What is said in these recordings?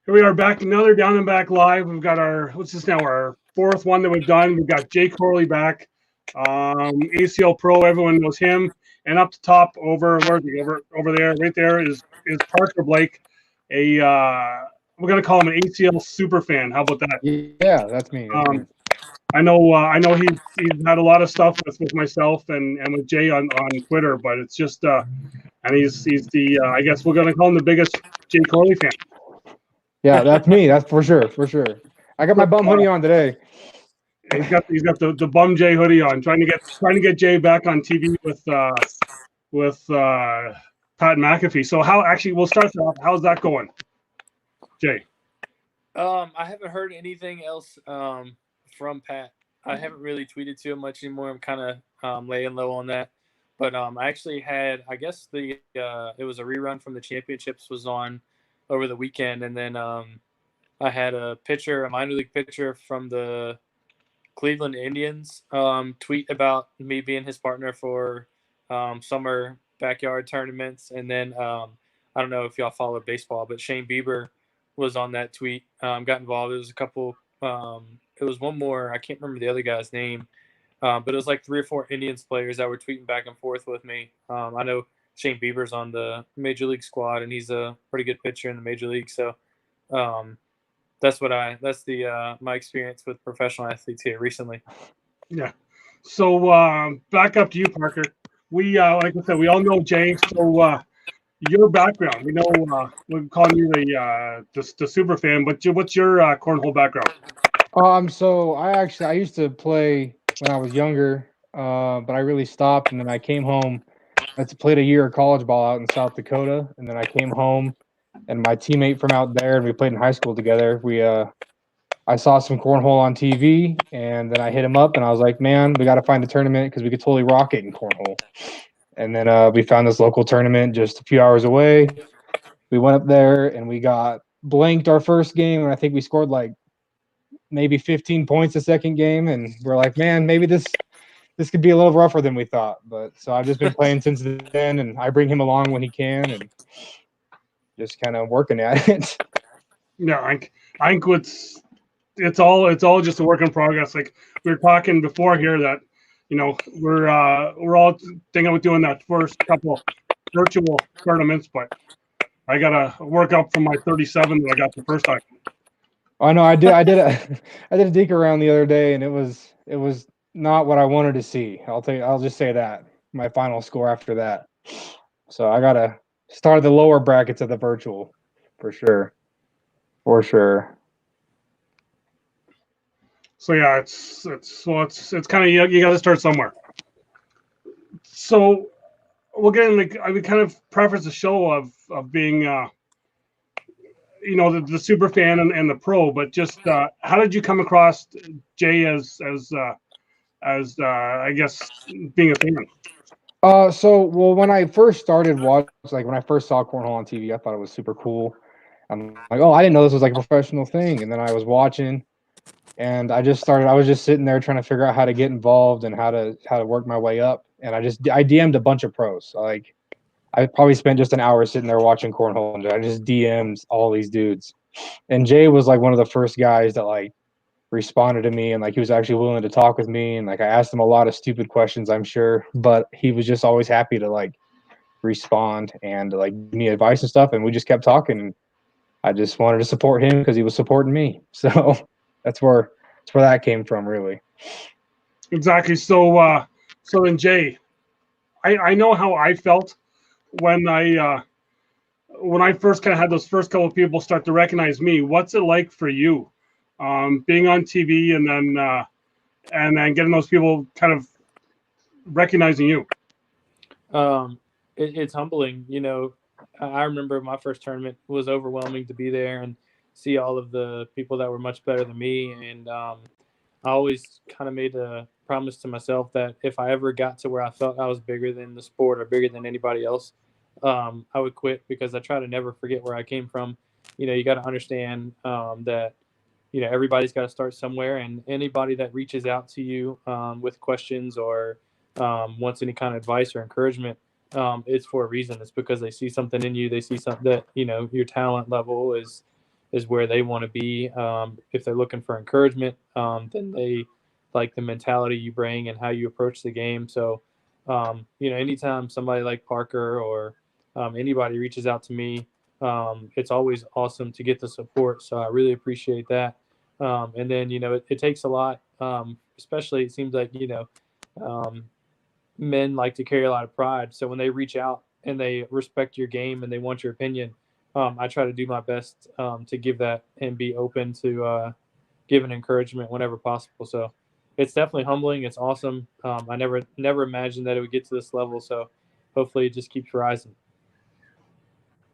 Here we are back, another Down and Back Live. We've got what's this now, our fourth one that we've done. We've got Jay Corley back, ACL Pro, everyone knows him. And up the top, where's he? Over there, right there is Parker Blake, we're going to call him an ACL super fan. How about that? Yeah, that's me. That's me. Um, I know he's had a lot of stuff with myself and with Jay on Twitter, but it's just, and he's the, I guess we're going to call him the biggest Jay Corley fan. Yeah, that's me. That's for sure. For sure. I got my bum hoodie on today. He's got the bum Jay hoodie on, trying to get Jay back on TV with Pat McAfee. So how actually we'll start off. How's that going, Jay? I haven't heard anything else from Pat. I haven't really tweeted to him much anymore. I'm kind of laying low on that. But I actually had, I guess it was a rerun from the championships was on over the weekend, and then I had a minor league pitcher from the Cleveland Indians tweet about me being his partner for summer backyard tournaments, and then I don't know if y'all follow baseball, but Shane Bieber was on that tweet. Got involved. It was a couple. It was one more. I can't remember the other guy's name, but it was like 3 or 4 Indians players that were tweeting back and forth with me. I know Shane Bieber's on the major league squad, and he's a pretty good pitcher in the major league. So that's my experience with professional athletes here recently. Yeah. So back up to you, Parker. We like I said, we all know Jay. So your background, we know we're calling you the super fan, but what's your cornhole background? So I used to play when I was younger, but I really stopped, and then I came home. I played a year of college ball out in South Dakota, and then I came home, and my teammate from out there, and we played in high school together. I saw some cornhole on TV, and then I hit him up, and I was like, "Man, we got to find a tournament because we could totally rock it in cornhole." And then we found this local tournament just a few hours away. We went up there, and we got blanked our first game, and I think we scored like maybe 15 points the second game, and we're like, "Man, maybe this could be a little rougher than we thought." But so I've just been playing since then, and I bring him along when he can, and just kind of working at it. Yeah, I think it's all just a work in progress. Like we were talking before here that we're all thinking about doing that first couple virtual tournaments, but I gotta work up from my 37 that I got the first time. I know I did a deke around the other day, and it was not what I wanted to see. I'll just say that my final score after that. So I gotta start the lower brackets of the virtual, for sure, for sure. So yeah, it's kind of you got to start somewhere. So we'll get in. Like I would kind of preface the show of being the super fan and the pro, but just how did you come across Jay as I guess being a fan? Well, when I first started like when I first saw cornhole on TV, I thought it was super cool. I'm like, oh, I didn't know this was like a professional thing. And then I was watching, and I was just sitting there trying to figure out how to get involved and how to work my way up. And I DM'd a bunch of pros. Like I probably spent just an hour sitting there watching cornhole, and I just DM'd all these dudes. And Jay was like one of the first guys that like responded to me, and like he was actually willing to talk with me, and like I asked him a lot of stupid questions, I'm sure, but he was just always happy to like respond and like give me advice and stuff, and we just kept talking, and I just wanted to support him because he was supporting me. So that's where that came from, really. Exactly. So then Jay, I know how I felt when I first kind of had those first couple of people start to recognize me. What's it like for you, being on TV and then getting those people kind of recognizing you? It's humbling. I remember my first tournament was overwhelming to be there and see all of the people that were much better than me. And I always kind of made a promise to myself that if I ever got to where I felt I was bigger than the sport or bigger than anybody else, I would quit because I try to never forget where I came from. You got to understand that everybody's got to start somewhere, and anybody that reaches out to you with questions or wants any kind of advice or encouragement, it's for a reason. It's because they see something in you. They see something that your talent level is is where they want to be. If they're looking for encouragement, then they like the mentality you bring and how you approach the game. So, anytime somebody like Parker or anybody reaches out to me, it's always awesome to get the support. So I really appreciate that. And then, it takes a lot, especially it seems like, men like to carry a lot of pride. So when they reach out and they respect your game and they want your opinion, I try to do my best to give that and be open to giving encouragement whenever possible. So it's definitely humbling. It's awesome. I never imagined that it would get to this level. So hopefully it just keeps rising.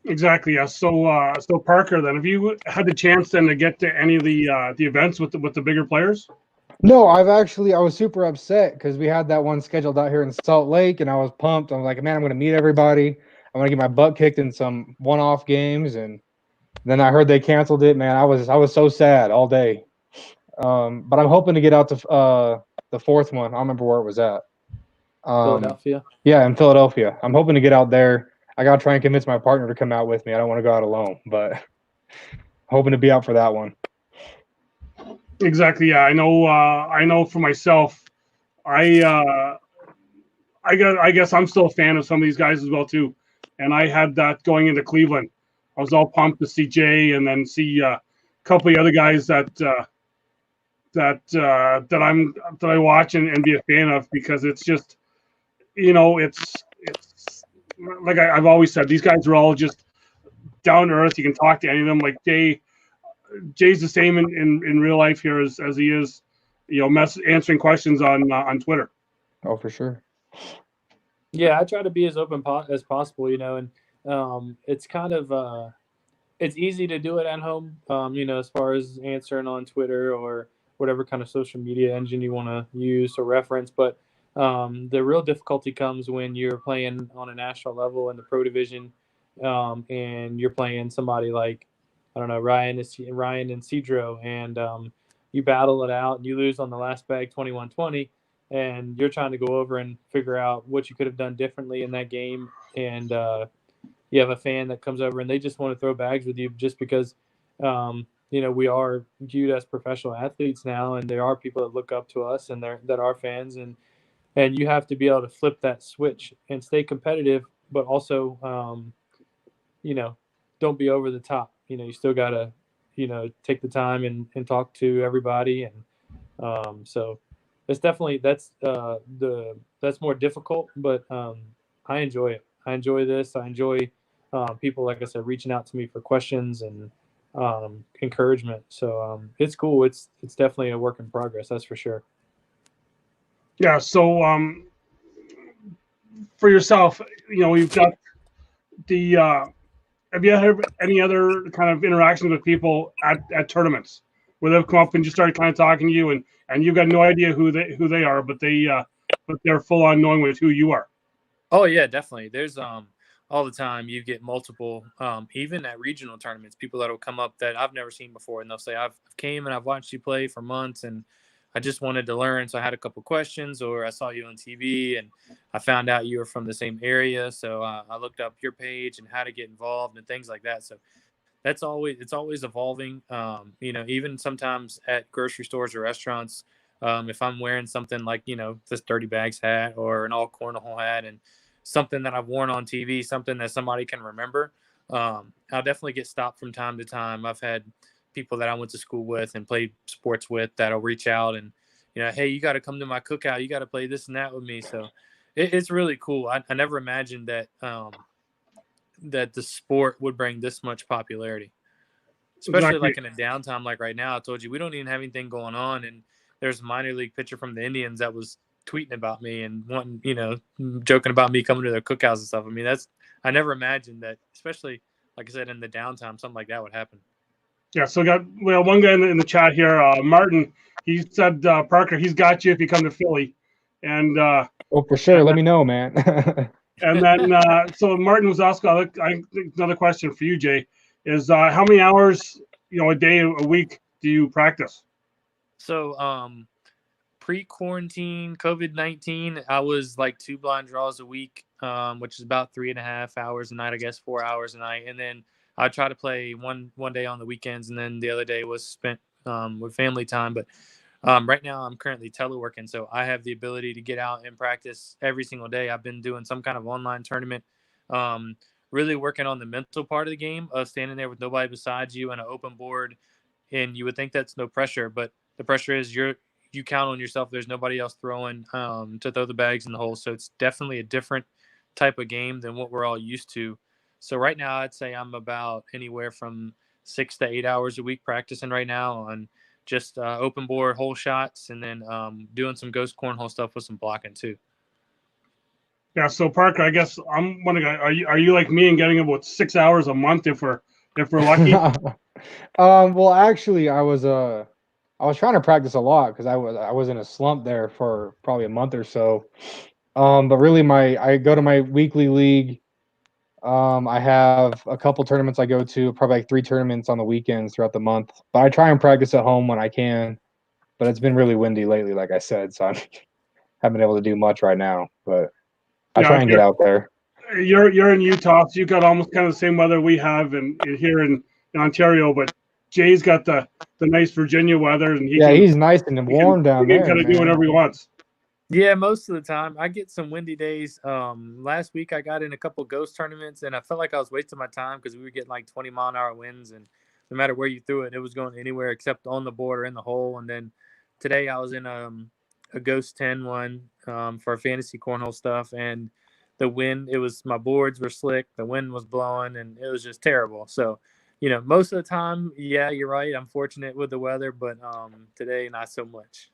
Exactly. Yeah. So Parker, then, have you had the chance then to get to any of the events with the bigger players? No, I was super upset because we had that one scheduled out here in Salt Lake, and I was pumped. I was like, man, I'm going to meet everybody. I'm going to get my butt kicked in some one-off games, and then I heard they canceled it. Man, I was so sad all day. But I'm hoping to get out to the fourth one. I don't remember where it was at. Philadelphia. Yeah, in Philadelphia. I'm hoping to get out there. I got to try and convince my partner to come out with me. I don't want to go out alone, but hoping to be out for that one. Exactly. Yeah, I know. I know for myself. I guess I'm still a fan of some of these guys as well too, and I had that going into Cleveland. I was all pumped to see Jay and then see a couple of other guys that I watch and be a fan of, because it's just, it's like I've always said, these guys are all just down to earth. You can talk to any of them. Like Jay's the same in real life here as he is, answering questions on Twitter. Oh, for sure. Yeah, I try to be as open as possible, and it's kind of it's easy to do it at home, as far as answering on Twitter or whatever kind of social media engine you want to use or reference. But the real difficulty comes when you're playing on a national level in the pro division, and you're playing somebody like, I don't know, Ryan and Cedro, and you battle it out and you lose on the last bag 21-20, and you're trying to go over and figure out what you could have done differently in that game. And you have a fan that comes over and they just want to throw bags with you just because, we are viewed as professional athletes now, and there are people that look up to us and that are fans, and you have to be able to flip that switch and stay competitive, but also, don't be over the top. You still got to, take the time and talk to everybody. And so it's definitely, that's more difficult, but I enjoy it. I enjoy this. I enjoy people, like I said, reaching out to me for questions and encouragement. So it's cool. It's definitely a work in progress. That's for sure. Yeah. So for yourself, you've got the. Have you had any other kind of interactions with people at tournaments where they've come up and just started kind of talking to you, and you've got no idea who they are, but they're full on knowing with who you are? Oh yeah, definitely. There's all the time you get multiple, even at regional tournaments, people that will come up that I've never seen before, and they'll say, I've came and I've watched you play for months, and I just wanted to learn, so I had a couple questions, or I saw you on TV and I found out you were from the same area, so I looked up your page and how to get involved and things like that. So it's always evolving. Even sometimes at grocery stores or restaurants, if I'm wearing something like, this Dirty Bags hat or an all Cornhole hat, and something that I've worn on TV, something that somebody can remember, I'll definitely get stopped from time to time. I've had people that I went to school with and played sports with that'll reach out and, hey, you got to come to my cookout. You got to play this and that with me. So it's really cool. I never imagined that that the sport would bring this much popularity, especially Exactly. like in a downtime like right now. I told you we don't even have anything going on, and there's a minor league pitcher from the Indians that was tweeting about me and wanting, joking about me coming to their cookouts and stuff. I mean, I never imagined that, especially like I said, in the downtime, something like that would happen. Yeah. So we got one guy in the chat here, Martin. He said, Parker, he's got you if you come to Philly, and Oh, for sure. Let me know, man. and then so Martin was asking, another question for you, Jay, is how many hours a day, a week do you practice? So pre-quarantine, COVID-19, I was like 2 blind draws a week, which is about 3.5 hours a night, I guess 4 hours a night. And then I try to play one day on the weekends, and then the other day was spent with family time. But right now, I'm currently teleworking, so I have the ability to get out and practice every single day. I've been doing some kind of online tournament, really working on the mental part of the game of standing there with nobody besides you and an open board. And you would think that's no pressure, but the pressure is you count on yourself. There's nobody else throwing to throw the bags in the hole. So it's definitely a different type of game than what we're all used to. So right now, I'd say I'm about anywhere from 6 to 8 hours a week practicing right now on just open board hole shots, and then doing some ghost cornhole stuff with some blocking too. Yeah. So Parker, I guess I'm wondering, are you like me and getting about 6 hours a month if we're lucky? Well, actually, I was trying to practice a lot because I was in a slump there for probably a month or so. But really, I go to my weekly league. I have a couple tournaments I go to, probably like 3 tournaments on the weekends throughout the month. But I try and practice at home when I can. But it's been really windy lately, like I said, so I haven't been able to do much right now. But I try and get out there. You're in Utah, so you got almost kind of the same weather we have here in Ontario, but Jay's got the nice Virginia weather, and he's nice and warm down there. He can kind of do whatever he wants. Yeah, most of the time I get some windy days. Last week I got in a couple ghost tournaments, and I felt like I was wasting my time because we were getting like 20-mile-an-hour winds, and no matter where you threw it, it was going anywhere except on the board or in the hole. And then today I was in a ghost 10 one for fantasy cornhole stuff, and the wind, my boards were slick, the wind was blowing, and it was just terrible. So, most of the time, yeah, you're right. I'm fortunate with the weather, but today not so much.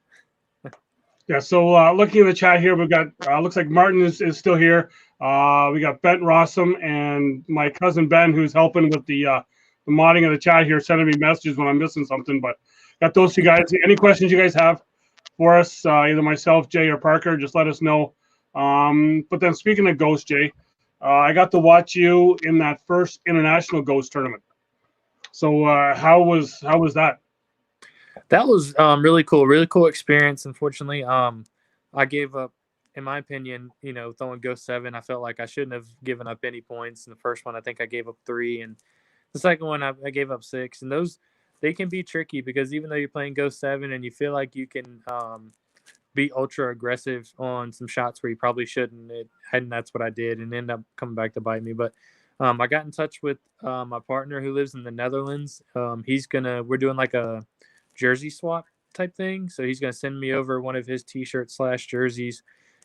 Yeah, so looking at the chat here, we've got looks like Martin is still here. We got Bent Rossum and my cousin Ben, who's helping with the modding of the chat here, sending me messages when I'm missing something. But got those 2 guys. Any questions you guys have for us, either myself, Jay, or Parker, just let us know. But then speaking of Ghost, Jay, I got to watch you in that first international Ghost tournament. So how was that? That was really cool experience. Unfortunately, I gave up, in my opinion, throwing Ghost 7. I felt like I shouldn't have given up any points. In the first one, I think I gave up 3, and the second one, I gave up 6. And those, they can be tricky because even though you're playing Ghost 7 and you feel like you can be ultra aggressive on some shots where you probably shouldn't, and that's what I did, and ended up coming back to bite me. But I got in touch with my partner who lives in the Netherlands. We're doing like a jersey swap type thing, so he's going to send me over one of his t-shirts / jerseys,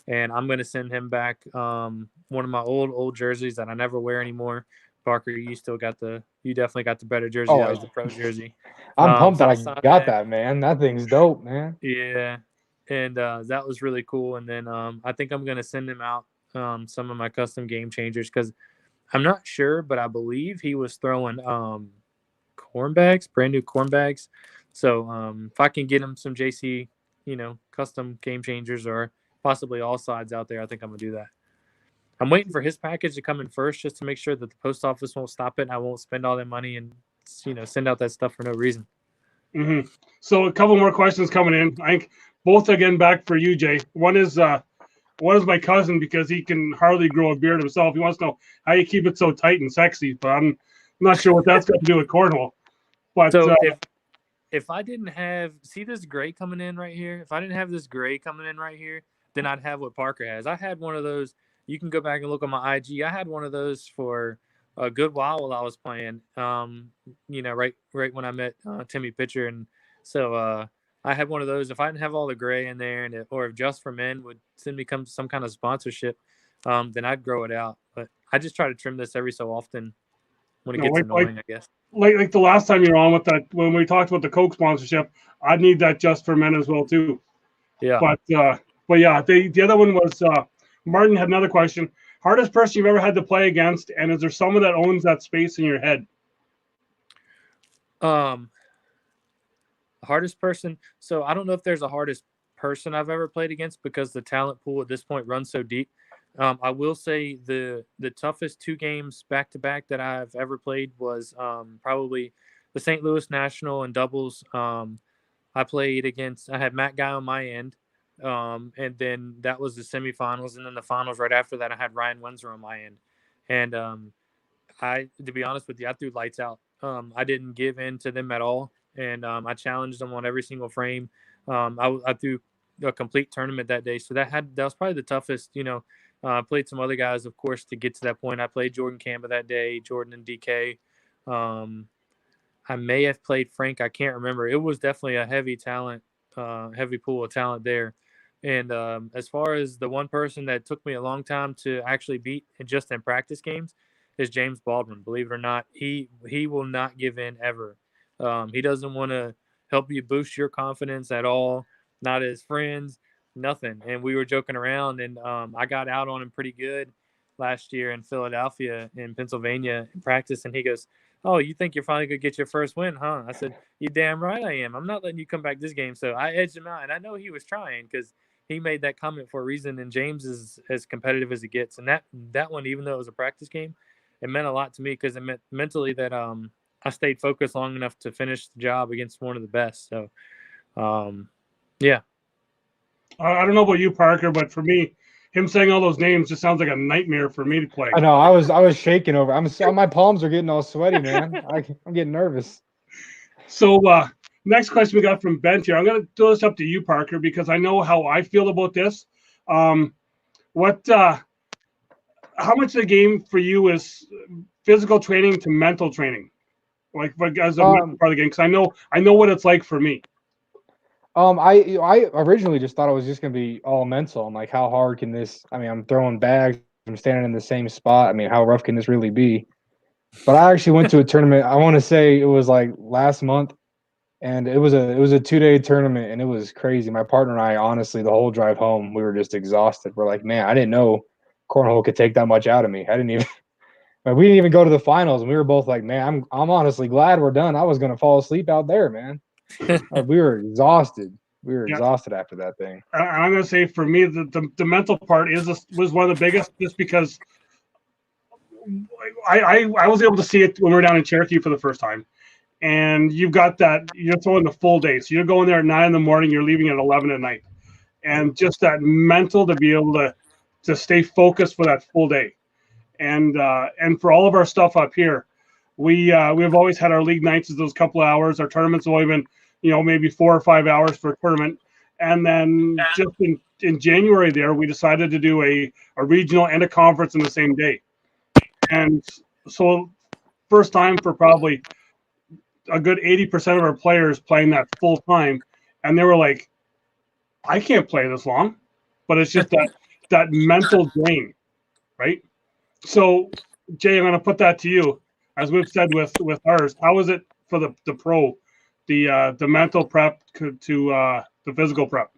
and I'm going to send him back one of my old jerseys that I never wear anymore. Parker, you definitely got the better jersey. That was the pro jersey. I'm pumped that I got that, man. That thing's dope, man. Yeah, and that was really cool. And then I think I'm going to send him out some of my custom game changers because I'm not sure, but I believe he was throwing corn bags, brand new corn bags. So if I can get him some JC, custom game changers or possibly all sides out there, I think I'm going to do that. I'm waiting for his package to come in first just to make sure that the post office won't stop it and I won't spend all that money and, send out that stuff for no reason. Mm-hmm. So a couple more questions coming in. I think both again back for you, Jay. One is my cousin because he can hardly grow a beard himself. He wants to know how you keep it so tight and sexy, but I'm not sure what that's got to do with cornhole. But so if I didn't have this gray coming in right here, if I didn't have this gray coming in right here, then I'd have what Parker has. I had one of those. You can go back and look on my IG. I had one of those for a good while I was playing. Right when I met Timmy Pitcher, and so I had one of those. If I didn't have all the gray in there, or if Just for Men would send me some kind of sponsorship, then I'd grow it out. But I just try to trim this every so often when it gets annoying, I guess. Like the last time you were on with that, when we talked about the Coke sponsorship, I'd need that Just for Men as well too. Yeah. But yeah, the other one was Martin had another question. Hardest person you've ever had to play against, and is there someone that owns that space in your head? Hardest person. So I don't know if there's a hardest person I've ever played against because the talent pool at this point runs so deep. I will say the toughest 2 games back to back that I've ever played was probably the St. Louis National and doubles. I had Matt Guy on my end. And then that was the semifinals. And then the finals right after that, I had Ryan Windsor on my end. And to be honest with you, I threw lights out. I didn't give in to them at all, and I challenged them on every single frame. I threw a complete tournament that day, so that was probably the toughest. I played some other guys, of course, to get to that point. I played Jordan Kamba that day, Jordan and DK. I may have played Frank. I can't remember. It was definitely a heavy talent, heavy pool of talent there. And as far as the one person that took me a long time to actually beat just in practice games is James Baldwin. Believe it or not, he will not give in ever. He doesn't want to help you boost your confidence at all. Not as friends, nothing. And we were joking around, and I got out on him pretty good last year in Philadelphia, in Pennsylvania, in practice. And he goes, "Oh, you think you're finally going to get your first win, huh?" I said, "You damn right I am. I'm not letting you come back this game." So I edged him out, and I know he was trying because he made that comment for a reason. And James is as competitive as he gets. And that one, even though it was a practice game, it meant a lot to me because it meant mentally that I stayed focused long enough to finish the job against one of the best. So, yeah. I don't know about you, Parker, but for me, him saying all those names just sounds like a nightmare for me to play. I know. I was shaking over. My palms are getting all sweaty, man. I'm getting nervous. So next question we got from Ben here. I'm going to throw this up to you, Parker, because I know how I feel about this. How much of the game for you is physical training to mental training? Like as a part of the game, because I know what it's like for me. I originally just thought it was just gonna be all mental. I'm like, how hard can this? I mean, I'm throwing bags. I'm standing in the same spot. I mean, how rough can this really be? But I actually went to a tournament. I want to say it was like last month, and it was a 2-day tournament, and it was crazy. My partner and I, honestly, the whole drive home, we were just exhausted. We're like, man, I didn't know cornhole could take that much out of me. I didn't even. We didn't even go to the finals, and we were both like, man, I'm honestly glad we're done. I was gonna fall asleep out there, man. We were exhausted. We were exhausted after that thing. I'm going to say for me, the mental part was one of the biggest, just because I was able to see it when we were down in Cherokee for the first time. And you've got that, you're throwing the full day. So you're going there at 9 in the morning, you're leaving at 11 at night. And just that mental to be able to stay focused for that full day. And for all of our stuff up here, we've always had our league nights as those couple of hours. Our tournaments have only been, maybe 4 or 5 hours for a tournament. And then just in January there, we decided to do a regional and a conference in the same day. And so first time for probably a good 80% of our players playing that full time. And they were like, I can't play this long, but it's just that mental drain, right? So Jay, I'm going to put that to you. As we've said with ours, how is it for the pro, the mental prep to the physical prep?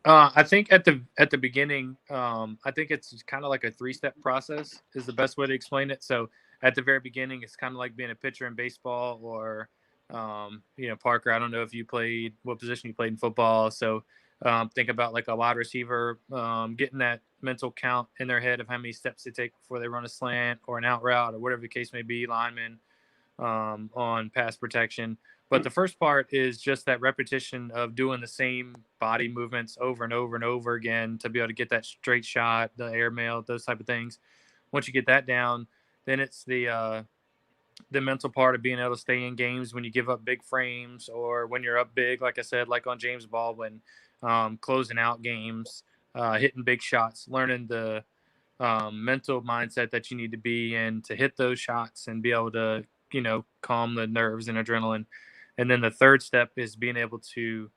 I think at the beginning, I think it's kind of like a 3-step process is the best way to explain it. So at the very beginning, it's kind of like being a pitcher in baseball, or Parker, I don't know what position you played in football. So think about like a wide receiver, getting that mental count in their head of how many steps they take before they run a slant or an out route or whatever the case may be, lineman, on pass protection. But the first part is just that repetition of doing the same body movements over and over and over again to be able to get that straight shot, the airmail, those type of things. Once you get that down, then it's the mental part of being able to stay in games when you give up big frames, or when you're up big, like I said, like on James Baldwin, closing out games, hitting big shots, learning the mental mindset that you need to be in to hit those shots and be able to, calm the nerves and adrenaline. And then the third step is being able to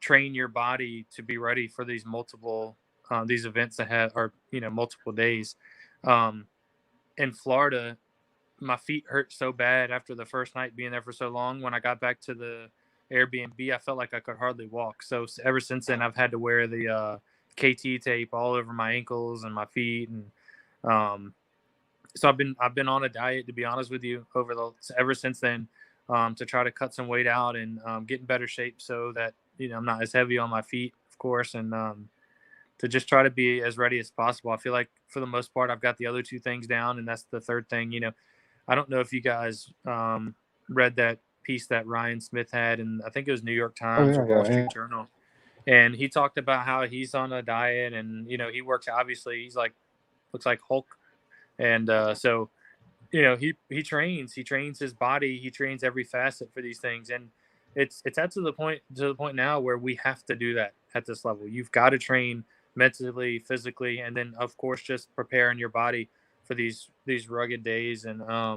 train your body to be ready for these these events ahead, or, multiple days. In Florida, my feet hurt so bad after the first night being there for so long. When I got back to the Airbnb, I felt like I could hardly walk. So ever since then, I've had to wear the KT tape all over my ankles and my feet. And so I've been on a diet, to be honest with you, ever since then, to try to cut some weight out and get in better shape so that, I'm not as heavy on my feet, of course, and to just try to be as ready as possible. I feel like for the most part, I've got the other 2 things down, and that's the third thing. I don't know if you guys read that piece that Ryan Smith had, and I think it was New York Times or Wall Street Journal. And he talked about how he's on a diet, and, he works, obviously he's like, looks like Hulk And so, he trains his body, he trains every facet for these things, and it's at to the point now where we have to do that at this level. You've got to train mentally, physically, and then of course just preparing your body for these rugged days. And I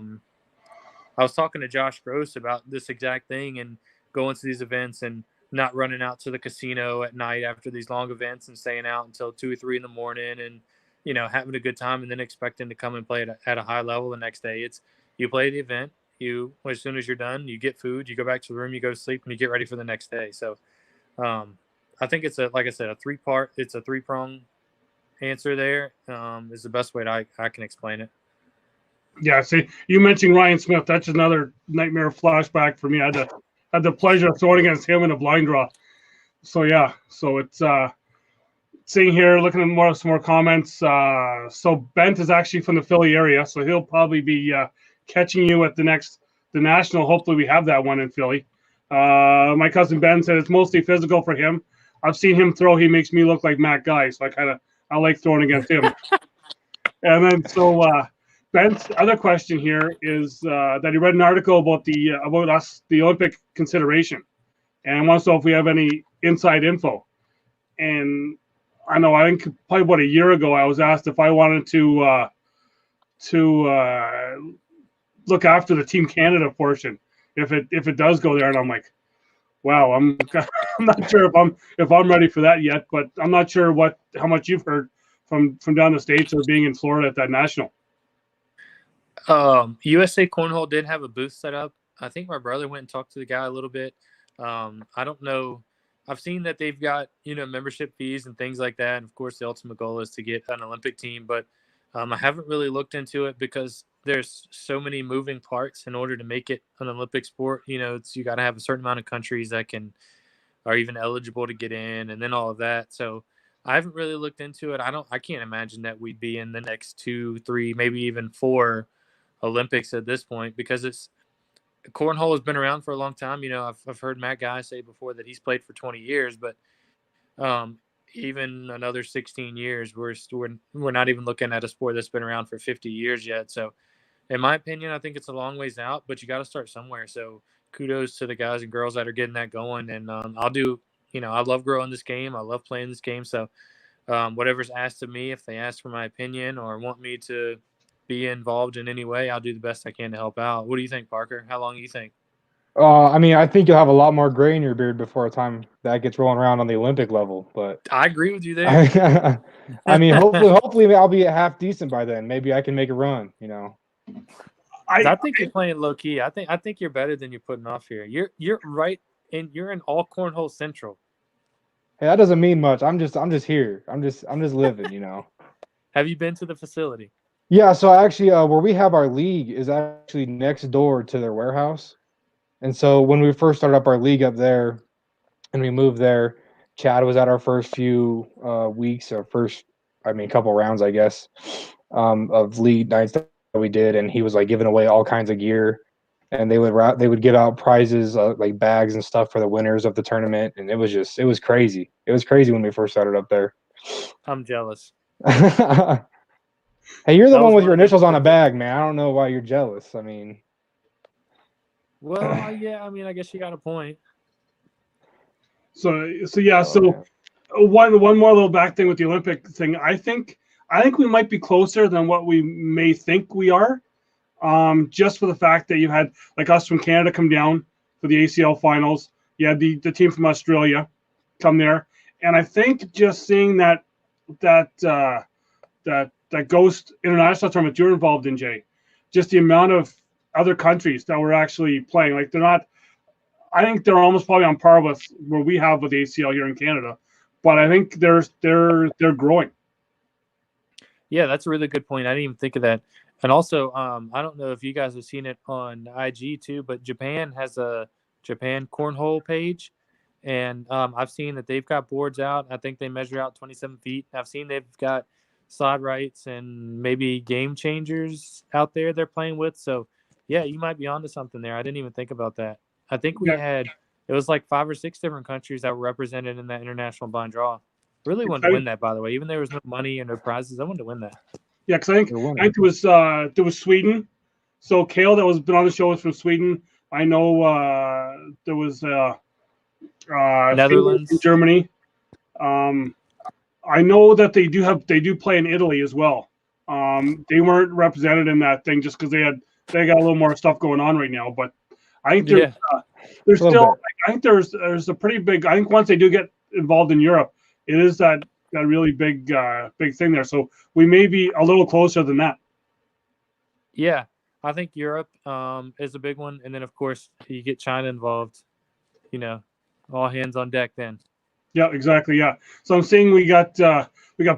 was talking to Josh Gross about this exact thing, and going to these events and not running out to the casino at night after these long events and staying out until 2 or 3 in the morning, and having a good time, and then expecting to come and play at a high level the next day. It's, you play the event, as soon as you're done, you get food, you go back to the room, you go to sleep, and you get ready for the next day. So I think it's like I said, it's a three-prong answer there, is the best way I can explain it. Yeah, see, you mentioned Ryan Smith. That's another nightmare flashback for me. I had the pleasure of throwing against him in a blind draw. So yeah, so it's seeing here, looking at some more comments. So Bent is actually from the Philly area, so he'll probably be catching you at the national. Hopefully, we have that one in Philly. My cousin Ben said it's mostly physical for him. I've seen him throw. He makes me look like Matt Guy, so I like throwing against him. And then so Ben's other question here is that he read an article about the Olympic consideration, and wants to know if we have any inside info. And I think probably about a year ago I was asked if I wanted to look after the Team Canada portion if it does go there, and I'm like, wow, I'm not sure if I'm ready for that yet, but I'm not sure how much you've heard from down the States or being in Florida at that national. USA Cornhole did have a booth set up. I think my brother went and talked to the guy a little bit. I don't know. I've seen that they've got, membership fees and things like that. And of course, the ultimate goal is to get an Olympic team, but I haven't really looked into it because there's so many moving parts in order to make it an Olympic sport. You got to have a certain amount of countries that are even eligible to get in, and then all of that. So I haven't really looked into it. I can't imagine that we'd be in the next 2, 3, maybe even 4 Olympics at this point, because cornhole has been around for a long time. I've heard Matt Guy say before that he's played for 20 years, but even another 16 years, we're not even looking at a sport that's been around for 50 years yet. So in my opinion, I think it's a long ways out, but you got to start somewhere. So kudos to the guys and girls that are getting that going. And I love growing this game. I love playing this game. So whatever's asked of me, if they ask for my opinion or want me to be involved in any way, I'll do the best I can to help out. What do you think, Parker? How long do you think? I think you'll have a lot more gray in your beard before the time that gets rolling around on the Olympic level. But I agree with you there. hopefully I'll be half decent by then. Maybe I can make a run. I think you're playing low key. I think you're better than you're putting off here. You're right, and you're in all Cornhole Central. Hey, that doesn't mean much. I'm just here. I'm just living. Have you been to the facility? Yeah. So actually, where we have our league is actually next door to their warehouse. And so when we first started up our league up there, and we moved there, Chad was at our first few weeks, or couple rounds, I guess, of league nights that we did, and he was like giving away all kinds of gear, and they would give out prizes like bags and stuff for the winners of the tournament, and it was crazy. It was crazy when we first started up there. I'm jealous. Hey, you're the one with your initials on a bag, man. I don't know why you're jealous. I mean. Well, yeah. I guess you got a point. So yeah. So one more little back thing with the Olympic thing. I think we might be closer than what we may think we are. Just for the fact that you had like us from Canada come down for the ACL finals. You had the team from Australia come there, and I think just seeing that Ghost International tournament you're involved in, Jay, just the amount of other countries that were actually playing, like I think they're almost probably on par with what we have with ACL here in Canada, but I think they're growing. Yeah, that's a really good point. I didn't even think of that. And also, I don't know if you guys have seen it on IG too, but Japan has a Japan Cornhole page, and I've seen that they've got boards out. I think they measure out 27 feet. I've seen they've got slide rights and maybe game changers out there they're playing with. So yeah, you might be onto something there. I didn't even think about that. I think it was like 5 or 6 different countries that were represented in that international blind draw. Really wanted to win that, by the way. Even there was no money and no prizes, I wanted to win that. Yeah, because I They're winning. think there was Sweden. So Kale that was been on the show was from Sweden. I know there was Finland from Netherlands. Germany. Um, I know that they do play in Italy as well. They weren't represented in that thing just because they got a little more stuff going on right now. But I think Yeah. there's A little still bit. I think there's a pretty big. I think once they do get involved in Europe, it is that really big big thing there. So we may be a little closer than that. Yeah. I think Europe is a big one. And then, of course, you get China involved, all hands on deck then. Yeah, exactly. Yeah. So I'm seeing we got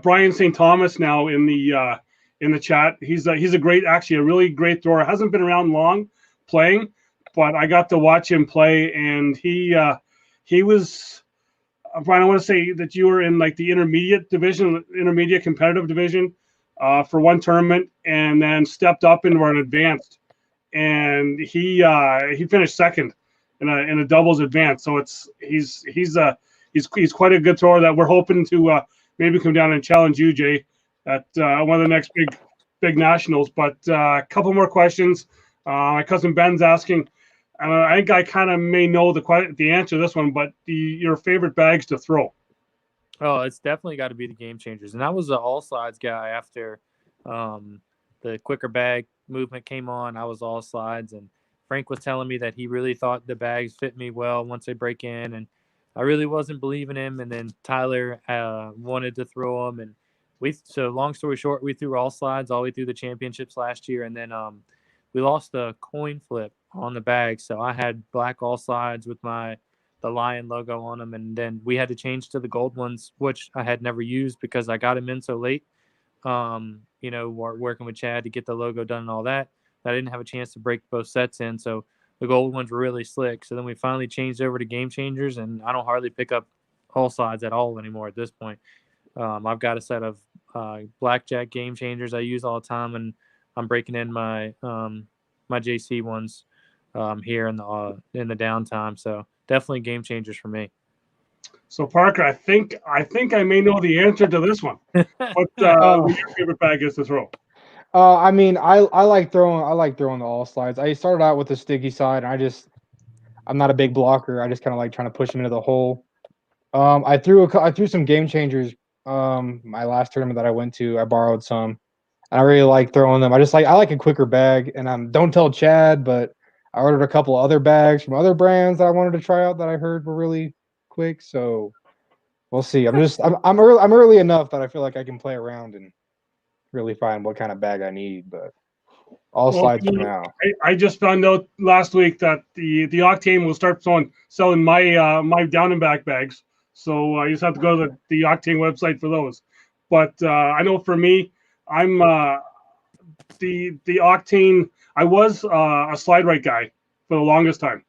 Brian St. Thomas now in the chat. He's a great, actually a really great thrower. Hasn't been around long playing, but I got to watch him play, and he was. Brian, I want to say that you were in like the intermediate competitive division, for one tournament, and then stepped up into an advanced, and he finished second in a doubles advance. So he's quite a good thrower that we're hoping to maybe come down and challenge you, Jay, at one of the next big nationals. But a couple more questions. My cousin Ben's asking. I think I kind of may know the answer to this one, but your favorite bags to throw? Oh, it's definitely got to be the game changers. And I was an all slides guy after the quicker bag movement came on. I was all slides, and Frank was telling me that he really thought the bags fit me well once they break in, and I really wasn't believing him. And then Tyler wanted to throw them, and so long story short, we threw all slides all the way through the championships last year, and then we lost a coin flip on the bag, so I had black all slides with the lion logo on them, and then we had to change to the gold ones, which I had never used because I got them in so late. Working with Chad to get the logo done and all that. I didn't have a chance to break both sets in, so the gold ones were really slick. So then we finally changed over to game changers, and I don't hardly pick up all slides at all anymore at this point. I've got a set of blackjack game changers I use all the time, and I'm breaking in my my JC ones here in the downtime. So definitely game changers for me. So Parker, I think I may know the answer to this one. What your favorite bag is to throw? I mean, I like throwing the all slides. I started out with the sticky side, and I'm not a big blocker. I just kind of like trying to push them into the hole. I threw some game changers. My last tournament that I went to, I borrowed some, and I really like throwing them. I like a quicker bag, and don't tell Chad, but I ordered a couple other bags from other brands that I wanted to try out that I heard were really quick. So we'll see. I'm early enough that I feel like I can play around and really find what kind of bag I need, but all slides for now. I just found out last week that the Octane will start selling my down and back bags. So you just have to go to the Octane website for those. But I know for me, I'm the Octane. I was a slide right guy for the longest time,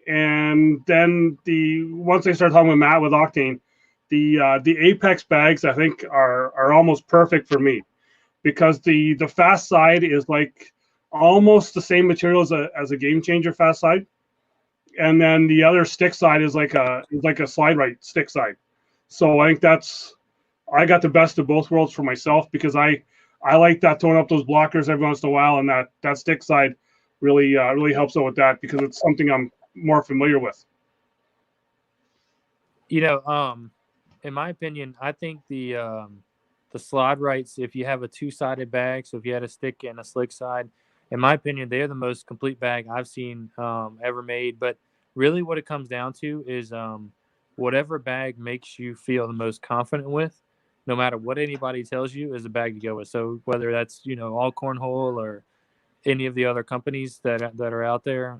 and then once I started talking with Matt with Octane, the Apex bags I think are almost perfect for me, because the fast side is like almost the same material as a game changer fast side, and then the other stick side is like a slide right stick side. So I think I got the best of both worlds for myself, because I like that, throwing up those blockers every once in a while, and that stick side really helps out with that, because it's something I'm more familiar with. In my opinion, I think the slide rights, if you have a two-sided bag, so if you had a stick and a slick side, in my opinion, they're the most complete bag I've seen ever made. But really what it comes down to is whatever bag makes you feel the most confident with, no matter what anybody tells you, is a bag to go with. So whether that's, all Cornhole or any of the other companies that are out there,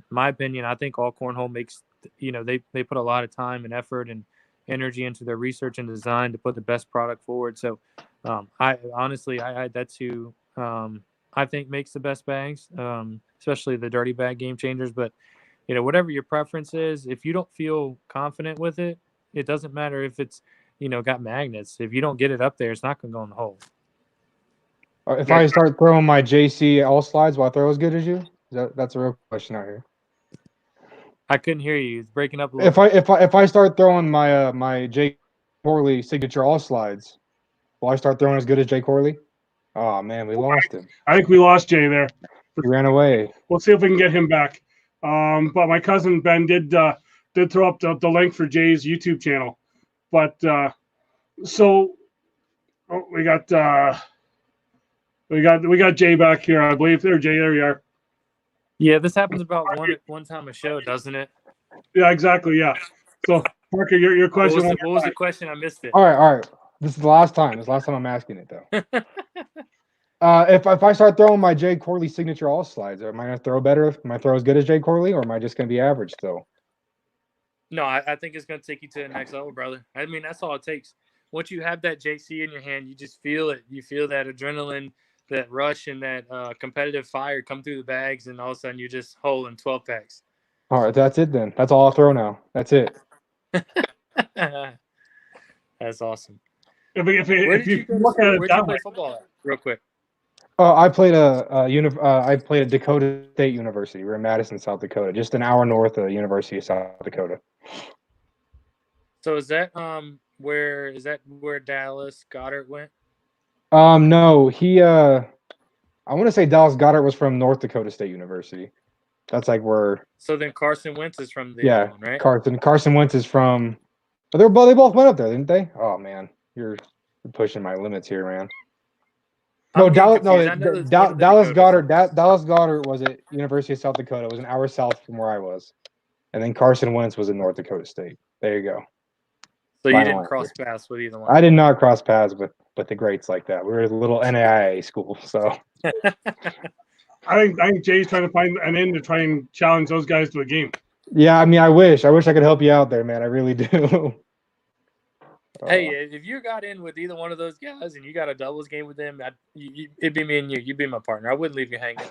my opinion, I think all Cornhole makes, they put a lot of time and effort and energy into their research and design to put the best product forward. So I honestly, that's who I think makes the best bags, especially the dirty bag game changers. But whatever your preference is, if you don't feel confident with it, it doesn't matter if it's got magnets. If you don't get it up there, it's not going to go in the hole. If I start throwing my JC all slides, will I throw as good as you? That's a real question out here. I couldn't hear you. It's breaking up a little. If I start throwing my Jay Corley signature all slides, will I start throwing as good as Jay Corley? Oh man, we lost him. I think we lost Jay there. He ran away. We'll see if we can get him back. But my cousin Ben did throw up the link for Jay's YouTube channel. But so we got Jay back here, I believe. There, Jay. There you are. Yeah, this happens about one time a show, doesn't it? Yeah, exactly. Yeah. So Parker, your question. What was the question? I missed it. All right. This is the last time. This is the last time I'm asking it though. If I start throwing my Jay Corley signature all slides, am I gonna throw better? Am I throw as good as Jay Corley, or am I just gonna be average still? No, I think it's gonna take you to the next level, brother. I mean, that's all it takes. Once you have that JC in your hand, you just feel it. You feel that adrenaline, that rush, and that competitive fire come through the bags, and all of a sudden you're just holding 12 packs. All right, that's it then. That's all I'll throw now. That's it. That's awesome. If you look at it that way, football at, real quick. I played I played at Dakota State University. We're in Madison, South Dakota, just an hour north of the University of South Dakota. So is that where Dallas Goddard went? No, he I want to say Dallas Goddard was from North Dakota State University. That's like where. So then Carson Wentz is from the other one, right? Carson Wentz is from. They both went up there, didn't they? Oh man, you're pushing my limits here, man. No, Dallas Goddard. Dallas Goddard was at University of South Dakota. It was an hour south from where I was, and then Carson Wentz was at North Dakota State. There you go. So you didn't cross paths with either one. I did not cross paths with the greats like that. We were a little NAIA school, so. I think Jay's trying to find an end to try and challenge those guys to a game. Yeah, I mean, I wish I could help you out there, man. I really do. Hey, if you got in with either one of those guys and you got a doubles game with them, it'd be me and you. You'd be my partner. I wouldn't leave you hanging.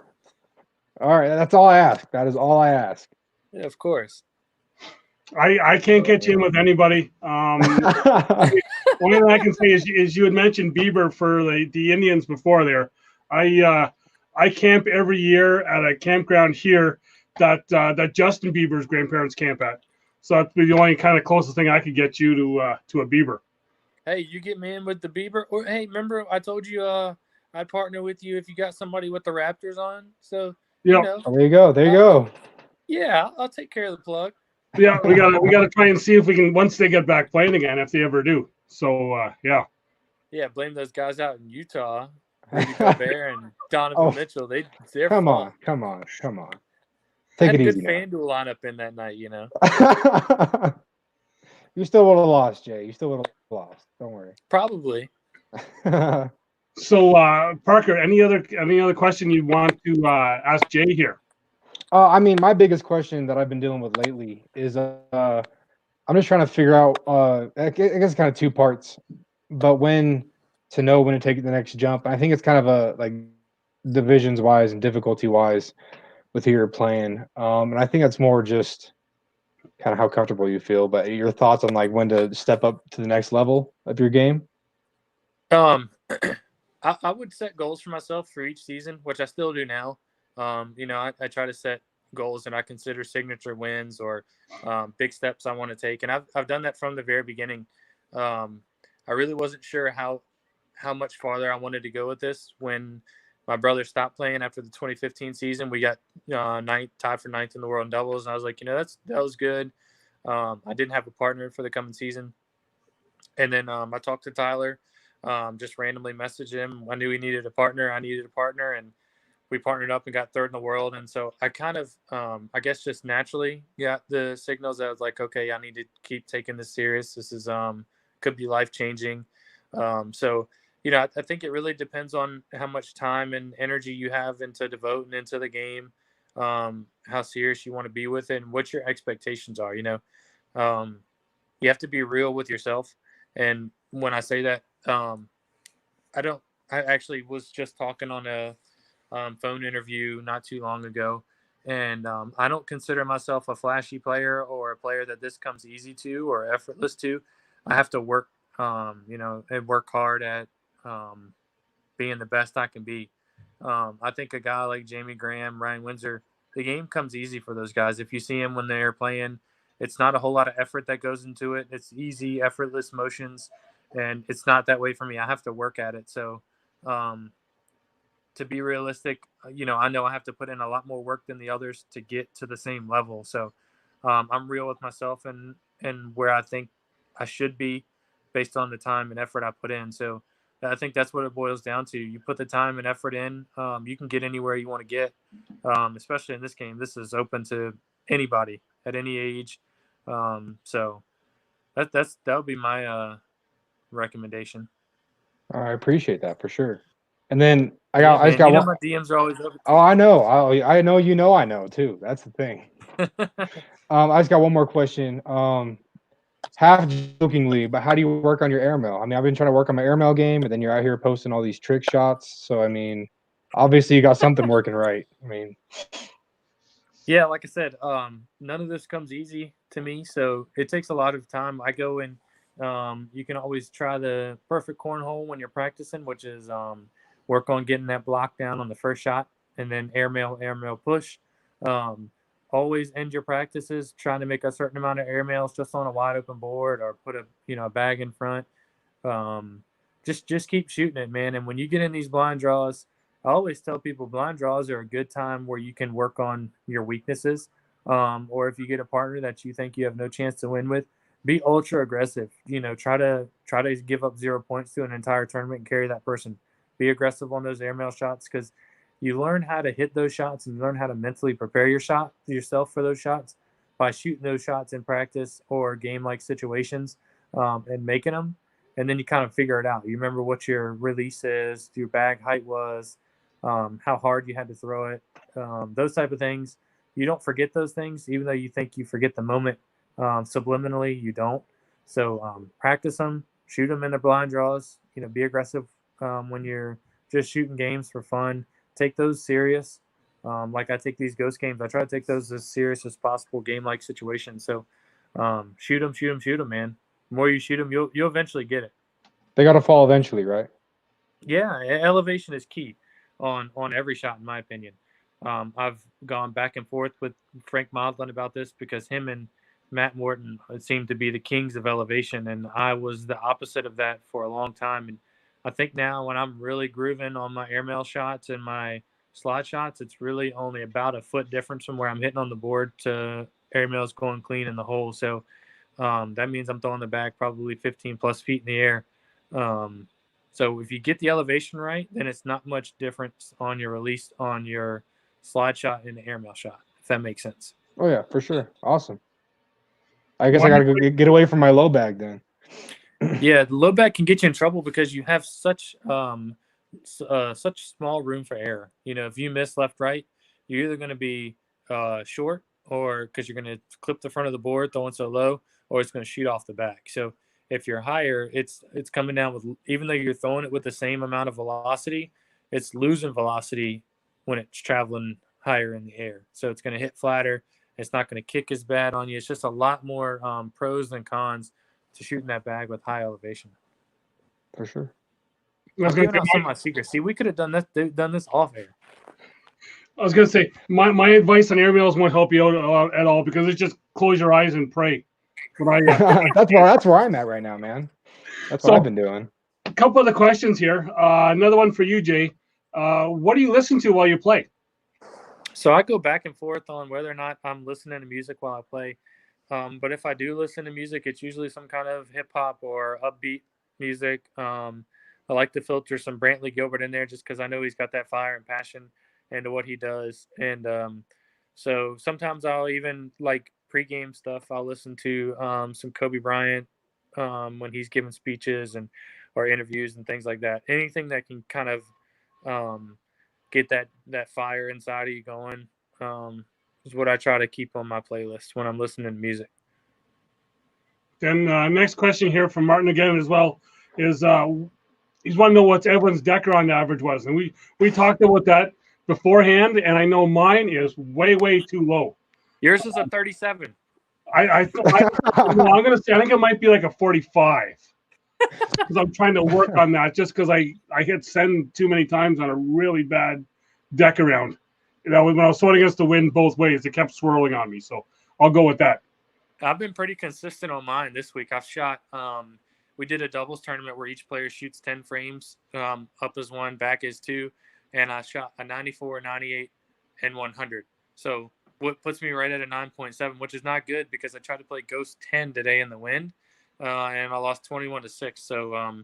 All right, that's all I ask. That is all I ask. Yeah, of course. I can't get you in with anybody. One thing I can say is you had mentioned Bieber for the Indians before there. I camp every year at a campground here that Justin Bieber's grandparents camp at. So that's the only kind of closest thing I could get you to a Bieber. Hey, you get me in with the Bieber, or hey, remember I told you I'd partner with you if you got somebody with the Raptors on. So you know. There you go. Yeah, I'll take care of the plug. Yeah, we gotta try and see if we can once they get back playing again, if they ever do. So yeah. Yeah, blame those guys out in Utah, Rudy Gobert and Donovan Mitchell. They're come fun. on. Take it easy. Had a good FanDuel lineup in that night, you know. You still would have lost, Jay. You still would have lost. Don't worry. Probably. So Parker, any other question you want to ask Jay here? I mean, my biggest question that I've been dealing with lately is I'm just trying to figure out. I guess kind of two parts, but when to take the next jump. I think it's kind of a like divisions wise and difficulty wise with who you're playing. And I think that's more just kind of how comfortable you feel. But your thoughts on like when to step up to the next level of your game? I would set goals for myself for each season, which I still do now. I try to set goals that I consider signature wins or big steps I want to take. And I've done that from the very beginning. I really wasn't sure how much farther I wanted to go with this when my brother stopped playing after the 2015 season. We got tied for ninth in the world in doubles. And I was like, that was good. I didn't have a partner for the coming season. And then I talked to Tyler, just randomly messaged him. I knew he needed a partner. I needed a partner. And we partnered up and got third in the world. And so I kind of, I guess just naturally got the signals that I was like, okay, I need to keep taking this serious. This is, could be life-changing. I think it really depends on how much time and energy you have into devoting into the game, how serious you want to be with it, and what your expectations are. You have to be real with yourself. And when I say that, I actually was just talking on a phone interview not too long ago, and I don't consider myself a flashy player or a player that this comes easy to or effortless to. I have to work, and work hard at being the best I can be. I think a guy like Jamie Graham, Ryan Windsor, the game comes easy for those guys. If you see them when they're playing, it's not a whole lot of effort that goes into it. It's easy, effortless motions, and it's not that way for me. I have to work at it. So to be realistic, I know I have to put in a lot more work than the others to get to the same level. So I'm real with myself and where I think I should be based on the time and effort I put in. So I think that's what it boils down to. You put the time and effort in, you can get anywhere you want to get, especially in this game. This is open to anybody at any age. So that would be my recommendation. I appreciate that for sure. And then I Yeah, just man. got one. My DMs are always open. Oh, I know. I know. I know too. That's the thing. I just got one more question. Half jokingly, but how do you work on your airmail? I mean, I've been trying to work on my airmail game, and then you're out here posting all these trick shots. So I mean, obviously you got something working right. I mean, yeah, like I said, none of this comes easy to me, so it takes a lot of time. I go and you can always try the perfect cornhole when you're practicing, which is work on getting that block down on the first shot, and then airmail push. Always end your practices trying to make a certain amount of airmails just on a wide open board or put a bag in front. Just keep shooting it, man. And when you get in these blind draws, I always tell people blind draws are a good time where you can work on your weaknesses. Or if you get a partner that you think you have no chance to win with, be ultra aggressive. Try to give up 0 points to an entire tournament and carry that person. Be aggressive on those airmail shots because you learn how to hit those shots and you learn how to mentally prepare yourself for those shots by shooting those shots in practice or game-like situations and making them. And then you kind of figure it out. You remember what your release is, your bag height was, how hard you had to throw it, those type of things. You don't forget those things, even though you think you forget the moment. Subliminally, you don't. So practice them, shoot them in the blind draws. Be aggressive when you're just shooting games for fun. Take those serious. Like I take these ghost games, I try to take those as serious as possible, game-like situations. So shoot them, man. The more you shoot them, you'll eventually get it. they got to fall eventually, right? Yeah, elevation is key on every shot, in my opinion. I've gone back and forth with Frank Modlin about this because him and Matt Morton seem to be the kings of elevation, and I was the opposite of that for a long time. And I think now when I'm really grooving on my airmail shots and my slide shots, it's really only about a foot difference from where I'm hitting on the board to airmails going clean in the hole. So that means I'm throwing the bag probably 15 plus feet in the air. So if you get the elevation right, then it's not much difference on your release on your slide shot and the airmail shot, if that makes sense. Oh yeah, for sure. Awesome. I guess I got to get away from my low bag then. Yeah, the low bag can get you in trouble because you have such small room for error. If you miss left, right, you're either going to be short or because you're going to clip the front of the board throwing so low, or it's going to shoot off the back. So if you're higher, it's coming down with, even though you're throwing it with the same amount of velocity, it's losing velocity when it's traveling higher in the air. So it's going to hit flatter. It's not going to kick as bad on you. It's just a lot more pros than cons to shooting that bag with high elevation. For sure. I'm giving out some of my secrets. See, we could have done this off air. I was gonna say my advice on airmails won't help you out at all because it's just close your eyes and pray. But that's where I'm at right now, man. That's what I've been doing. A couple of the questions here. Another one for you, Jay. What do you listen to while you play? So I go back and forth on whether or not I'm listening to music while I play. But if I do listen to music, it's usually some kind of hip hop or upbeat music. I like to filter some Brantley Gilbert in there just because I know he's got that fire and passion into what he does. And so sometimes I'll even like pregame stuff. I'll listen to some Kobe Bryant when he's giving speeches or interviews and things like that. Anything that can kind of get that fire inside of you going is what I try to keep on my playlist when I'm listening to music. Then next question here from Martin again as well is he's want to know what everyone's Decker-on average was. And we talked about that beforehand, and I know mine is way too low. Yours is a 37. I'm going to say I think it might be like a 45 because I'm trying to work on that just because I hit send too many times on a really bad deck around. When I was throwing against the wind both ways, it kept swirling on me. So I'll go with that. I've been pretty consistent on mine this week. I've shot we did a doubles tournament where each player shoots 10 frames, up as one, back as two. and I shot a 94, 98, and 100. So what puts me right at a 9.7, which is not good because I tried to play Ghost 10 today in the wind, and I lost 21-6. So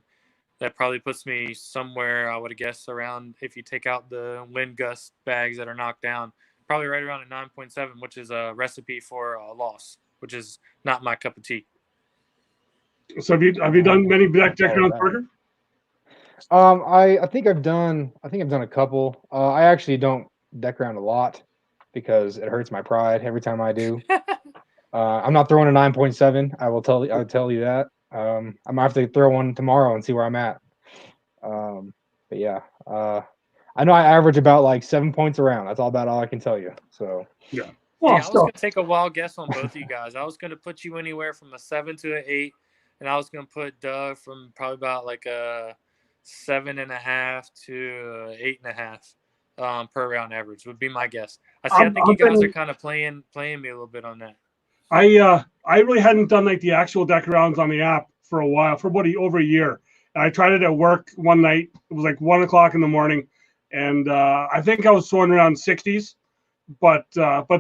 that probably puts me somewhere, I would guess, around, if you take out the wind gust bags that are knocked down, probably right around a 9.7, which is a recipe for a loss, which is not my cup of tea. So have you done many deck rounds, Parker? I think I've done a couple. I actually don't deck around a lot because it hurts my pride every time I do. I'm not throwing a 9.7. I'll tell you that. I might have to throw one tomorrow and see where I'm at. But yeah, I know I average about like 7 points around. That's all I can tell you. So yeah. Well, I was going to take a wild guess on both of you guys. I was going to put you anywhere from a 7 to an 8, and I was going to put Doug from probably about like a 7.5 to 8.5 per round average would be my guess. I think you guys are kind of playing me a little bit on that. I really hadn't done like the actual deck rounds on the app for a while, for about over a year. And I tried it at work one night. It was like 1:00 in the morning, and I think I was throwing around 60s. But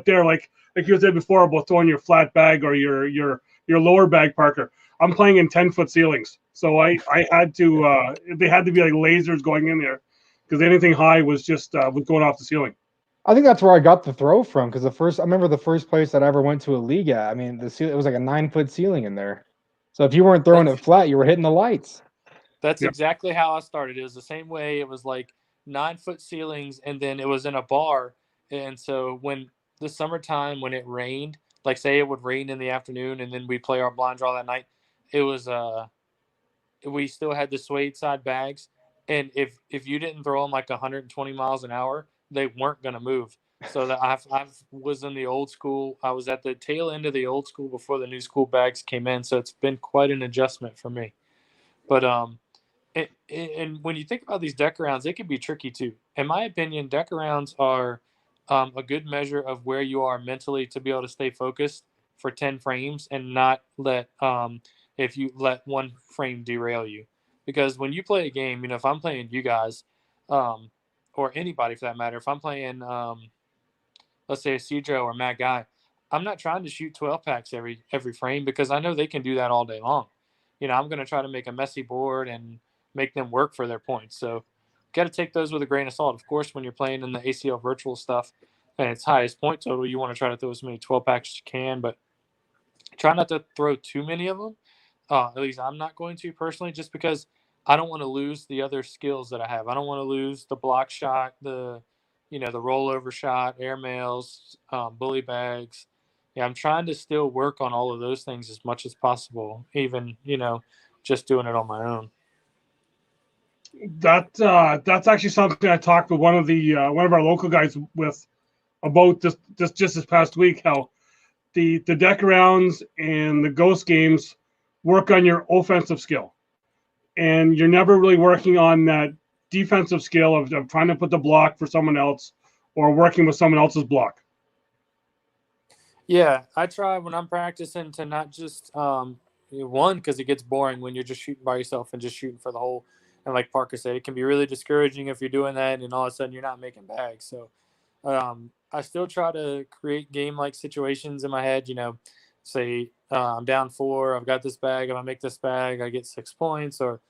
they're like you said before about throwing your flat bag or your lower bag, Parker. I'm playing in 10-foot ceilings, so I had to they had to be like lasers going in there because anything high was just was going off the ceiling. I think that's where I got the throw from because I remember the first place that I ever went to a league at. I mean, it was like a 9-foot ceiling in there. So if you weren't throwing it flat, you were hitting the lights. That's exactly how I started. It was the same way. It was like 9-foot ceilings, and then it was in a bar. And so when the summertime, when it rained, like say it would rain in the afternoon, and then we play our blind draw that night, it was we still had the suede side bags, and if you didn't throw them like 120 miles an hour, they weren't going to move. So that I was in the old school. I was at the tail end of the old school before the new school bags came in. So it's been quite an adjustment for me. But and when you think about these deck rounds, they can be tricky too. In my opinion, deck rounds are a good measure of where you are mentally to be able to stay focused for 10 frames and not let if you let one frame derail you. Because when you play a game, you know, if I'm playing you guys, or anybody for that matter, if I'm playing, let's say a Cedro or Matt Guy, I'm not trying to shoot 12 packs every frame because I know they can do that all day long. You know, I'm going to try to make a messy board and make them work for their points. So got to take those with a grain of salt. Of course, when you're playing in the ACL virtual stuff and its highest point total, you want to try to throw as many 12 packs as you can, but try not to throw too many of them. At least I'm not going to personally, just because I don't want to lose the other skills that I have. I don't want to lose the block shot, the rollover shot, air mails, bully bags. Yeah, I'm trying to still work on all of those things as much as possible, even, just doing it on my own. That's actually something I talked with one of our local guys with about just this past week, how the deck rounds and the ghost games work on your offensive skill, and you're never really working on that defensive skill of trying to put the block for someone else or working with someone else's block. Yeah, I try when I'm practicing to not just one, because it gets boring when you're just shooting by yourself and just shooting for the hole. And like Parker said, it can be really discouraging if you're doing that and all of a sudden you're not making bags. So I still try to create game-like situations in my head. Say I'm down 4, I've got this bag. If I make this bag, I get 6 points, or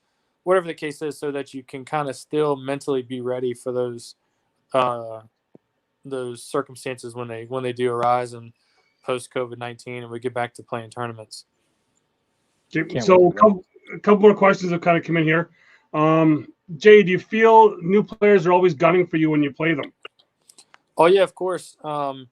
whatever the case is, so that you can kind of still mentally be ready for those circumstances when they do arise and post COVID-19, and we get back to playing tournaments. So a couple more questions have kind of come in here. Jay, do you feel new players are always gunning for you when you play them? Oh yeah, of course. The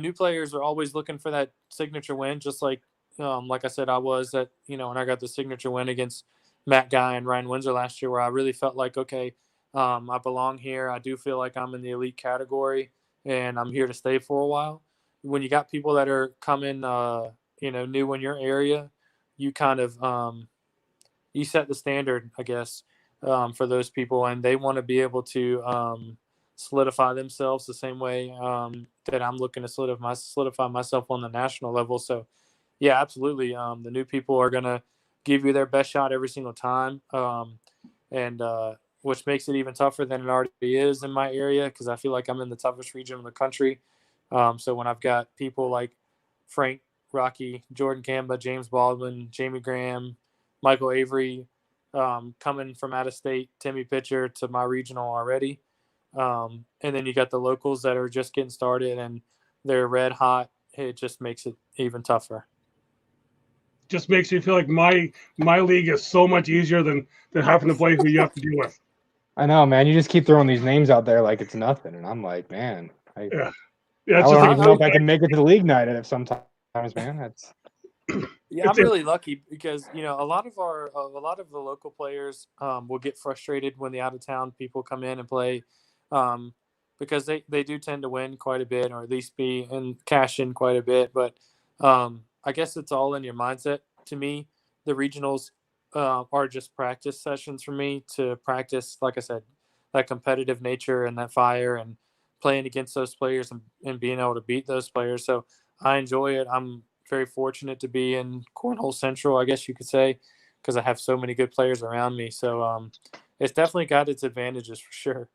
new players are always looking for that signature win, just like I said, I was at, when I got the signature win against Matt Guy and Ryan Windsor last year, where I really felt like, okay, I belong here. I do feel like I'm in the elite category and I'm here to stay for a while. When you got people that are coming, new in your area, you kind of, you set the standard, I guess, for those people, and they want to be able to solidify themselves the same way that I'm looking to solidify myself on the national level. So, yeah, absolutely. The new people are going to give you their best shot every single time. which makes it even tougher than it already is in my area because I feel like I'm in the toughest region of the country. So when I've got people like Frank, Rocky, Jordan Kamba, James Baldwin, Jamie Graham, Michael Avery coming from out of state, Timmy Pitcher to my regional already. And then you got the locals that are just getting started and they're red hot. It just makes it even tougher. Just makes me feel like my league is so much easier than having to play who you have to deal with. I know, man. You just keep throwing these names out there like it's nothing, and I'm like, man, I Yeah, I it's don't just even know if I can make it to the league night at sometimes, man. That's Yeah, I'm really lucky because a lot of the local players will get frustrated when the out of town people come in and play, because they do tend to win quite a bit or at least be and cash in quite a bit. But I guess it's all in your mindset. To me, the regionals are just practice sessions for me to practice, like I said, that competitive nature and that fire and playing against those players and being able to beat those players. So I enjoy it. I'm very fortunate to be in Cornhole Central, I guess you could say, because I have so many good players around me. So it's definitely got its advantages for sure.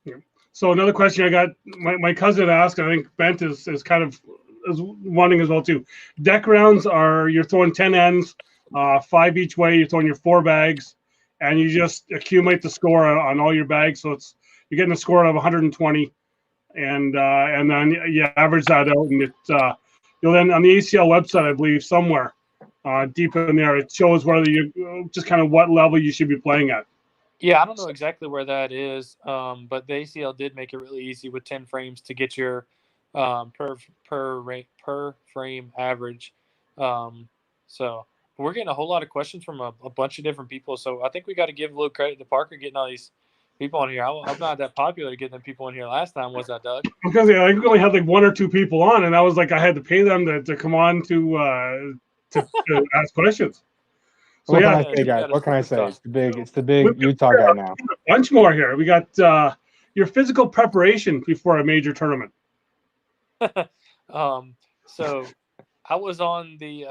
Yeah. So another question I got, my cousin asked, I think Bent is kind of is wanting as well too. Deck rounds are you're throwing 10 ends, 5 each way. You're throwing your 4 bags, and you just accumulate the score on all your bags. So you're getting a score of 120, and then you average that out, and you'll then on the ACL website, I believe somewhere deep in there, it shows whether you just kind of what level you should be playing at. Yeah, I don't know exactly where that is, but the ACL did make it really easy with 10 frames to get your per frame average. So we're getting a whole lot of questions from a bunch of different people. So I think we got to give a little credit to Parker getting all these people on here. I'm not that popular to get them people in here last time, was that, Doug? Because I think we only had like 1 or 2 people on, and I was like I had to pay them to come on to ask questions. So what can I say, guys? What can I say? It's the big Utah guy now. A bunch more here. We got your physical preparation before a major tournament. So I was on the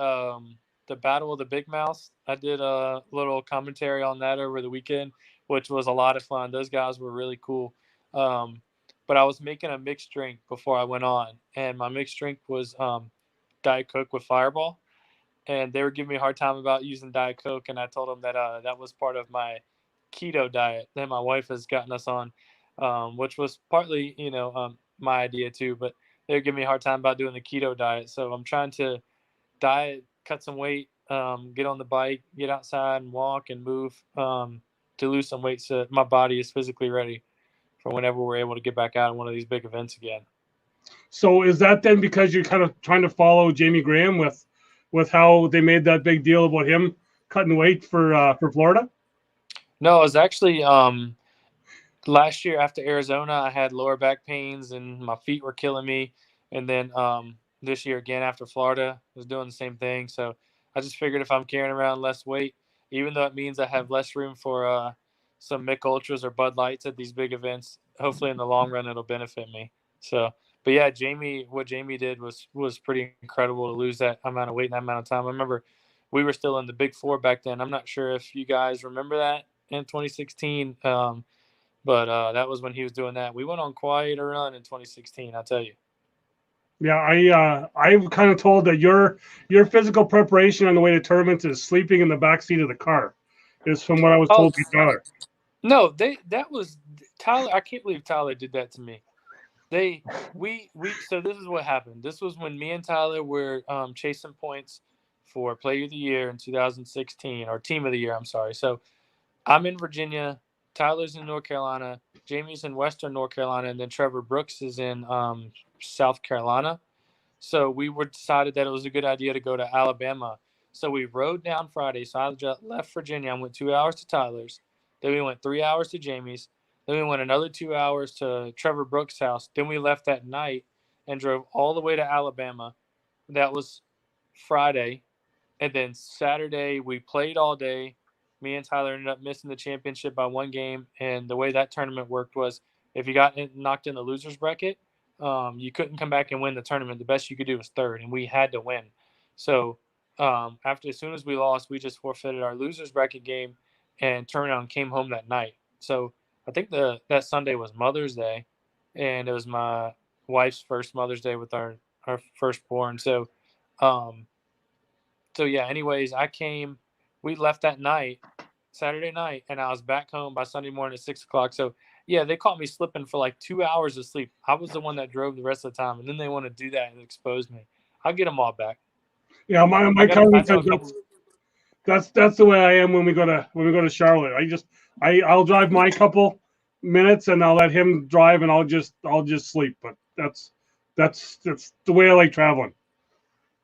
Battle of the Big Mouse. I did a little commentary on that over the weekend, which was a lot of fun. Those guys were really cool. But I was making a mixed drink before I went on, and my mixed drink was Diet Coke with Fireball. And they were giving me a hard time about using Diet Coke, and I told them that that was part of my keto diet that my wife has gotten us on, which was partly, my idea too. But they were giving me a hard time about doing the keto diet. So I'm trying to diet, cut some weight, get on the bike, get outside and walk and move to lose some weight so my body is physically ready for whenever we're able to get back out in one of these big events again. So is that then because you're kind of trying to follow Jamie Graham with how they made that big deal about him cutting weight for Florida? No, it was actually last year after Arizona, I had lower back pains and my feet were killing me. And then this year again after Florida, I was doing the same thing. So I just figured if I'm carrying around less weight, even though it means I have less room for some Mick Ultras or Bud Lights at these big events, hopefully in the long run it'll benefit me. So, but yeah, what Jamie did was pretty incredible to lose that amount of weight in that amount of time. I remember we were still in the Big Four back then. I'm not sure if you guys remember that in 2016. But that was when he was doing that. We went on quite a run in 2016, I'll tell you. Yeah, I'm kind of told that your physical preparation on the way to tournaments is sleeping in the back seat of the car. Is from what I was told by Tyler. No, that was Tyler. I can't believe Tyler did that to me. So this is what happened. This was when me and Tyler were chasing points for Player of the Year in 2016, or Team of the Year. I'm sorry. So I'm in Virginia. Tyler's in North Carolina. Jamie's in Western North Carolina, and then Trevor Brooks is in South Carolina. So we decided that it was a good idea to go to Alabama. So we rode down Friday. So I just left Virginia. I went 2 hours to Tyler's. Then we went 3 hours to Jamie's. Then we went another 2 hours to Trevor Brooks' house. Then we left that night and drove all the way to Alabama. That was Friday. And then Saturday, we played all day. Me and Tyler ended up missing the championship by 1 game. And the way that tournament worked was if you got knocked in the loser's bracket, you couldn't come back and win the tournament. The best you could do was third, and we had to win. So as soon as we lost, we just forfeited our loser's bracket game and turned around and came home that night. So I think that Sunday was Mother's Day, and it was my wife's first Mother's Day with our firstborn. Um, so yeah. Anyways, we left that night, Saturday night, and I was back home by Sunday morning at 6 o'clock. So yeah, they caught me slipping for like 2 hours of sleep. I was the one that drove the rest of the time, and then they want to do that and expose me. I'll get them all back. Yeah, my I cousin know says a couple. that's the way I am when we go to Charlotte. I'll drive my couple minutes and I'll let him drive and I'll just sleep. But that's the way I like traveling.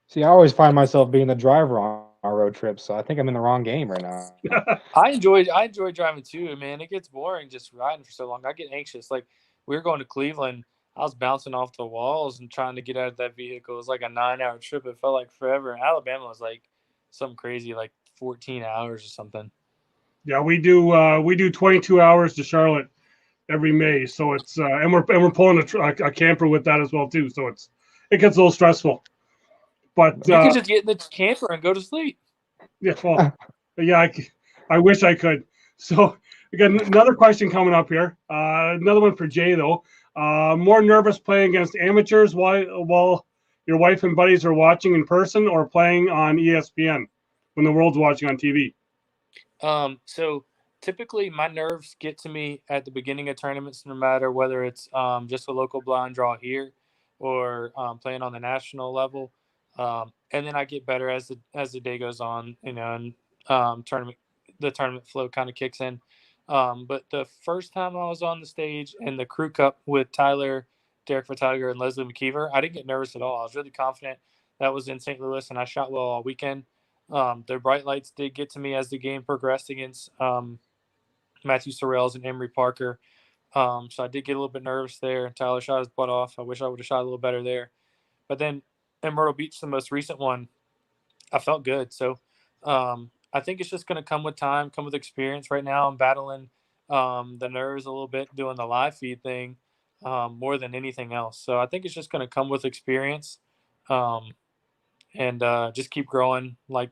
See, I always find myself being the driver on our road trips, so I think I'm in the wrong game right now. I enjoy driving too, man. It gets boring just riding for so long. I get anxious. Like we were going to Cleveland, I was bouncing off the walls and trying to get out of that vehicle. It was like a 9-hour trip. It felt like forever. And Alabama was like something crazy, like 14 hours or something. Yeah, we do 22 hours to Charlotte every May. So it's and we're pulling a camper with that as well too. So it gets a little stressful. But You can just get in the camper and go to sleep. yeah, well, yeah, I wish I could. So we got another question coming up here. Another one for Jay though. More nervous playing against amateurs while your wife and buddies are watching in person, or playing on ESPN when the world's watching on TV? So typically my nerves get to me at the beginning of tournaments, no matter whether it's just a local blind draw here or playing on the national level. And then I get better as the day goes on, and the tournament flow kind of kicks in. But the first time I was on the stage in the Crew Cup with Tyler, Derek Vertiger, and Leslie McKeever, I didn't get nervous at all. I was really confident. That was in St. Louis, and I shot well all weekend. The bright lights did get to me as the game progressed against Matthew Sorrells and Emery Parker. So I did get a little bit nervous there. Tyler shot his butt off. I wish I would have shot a little better there. But then in Myrtle Beach, the most recent one, I felt good. So I think it's just going to come with time, come with experience. Right now I'm battling the nerves a little bit doing the live feed thing more than anything else. So I think it's just going to come with experience. And just keep growing like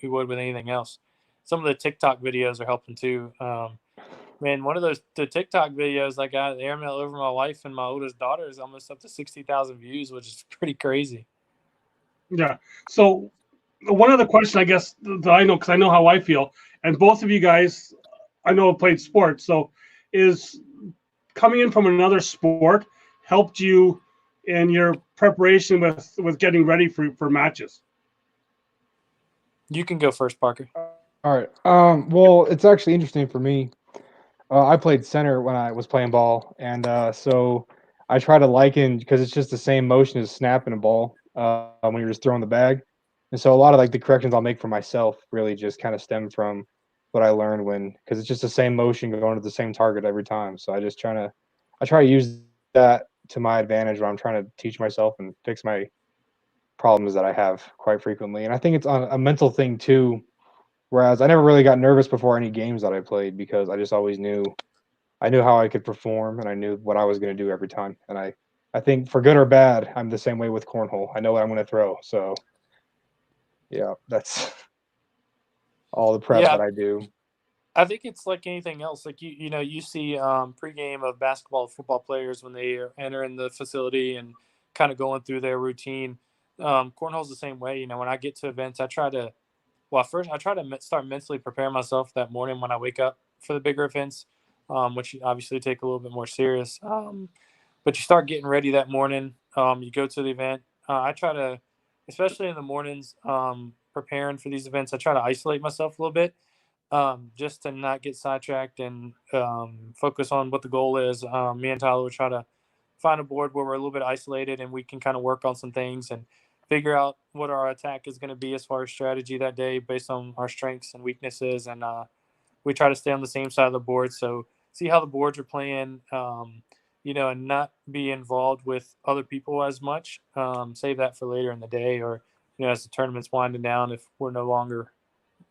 we would with anything else. Some of the TikTok videos are helping too. Man, one of the TikTok videos I got airmail over my wife and my oldest daughter is almost up to 60,000 views, which is pretty crazy. Yeah. So one other question, I guess, that I know, because I know how I feel, and both of you guys, I know, have played sports. So is coming in from another sport helped you in your preparation with getting ready for matches? You can go first, Parker. All right. Well, it's actually interesting for me. I played center when I was playing ball, and so I try to liken, because it's just the same motion as snapping a ball when you're just throwing the bag. And so a lot of like the corrections I'll make for myself really just kind of stem from what I learned because it's just the same motion going to the same target every time. So I try to use that to my advantage when I'm trying to teach myself and fix my problems that I have quite frequently. And I think it's on a mental thing too. Whereas I never really got nervous before any games that I played, because I just always knew how I could perform, and I knew what I was going to do every time. And I think for good or bad, I'm the same way with cornhole. I know what I'm going to throw. So yeah, that's all the prep that I do. I think it's like anything else. Like you see pregame of basketball, football players when they enter in the facility and kind of going through their routine. Cornhole's the same way. When I get to events, I try to start mentally prepare myself that morning when I wake up for the bigger events, which you obviously take a little bit more serious. But you start getting ready that morning. You go to the event. I try to, especially in the mornings, preparing for these events, I try to isolate myself a little bit, just to not get sidetracked and focus on what the goal is. Me and Tyler will try to find a board where we're a little bit isolated and we can kind of work on some things and figure out what our attack is going to be as far as strategy that day based on our strengths and weaknesses. And we try to stay on the same side of the board. So see how the boards are playing, and not be involved with other people as much. Save that for later in the day, or, as the tournament's winding down, if we're no longer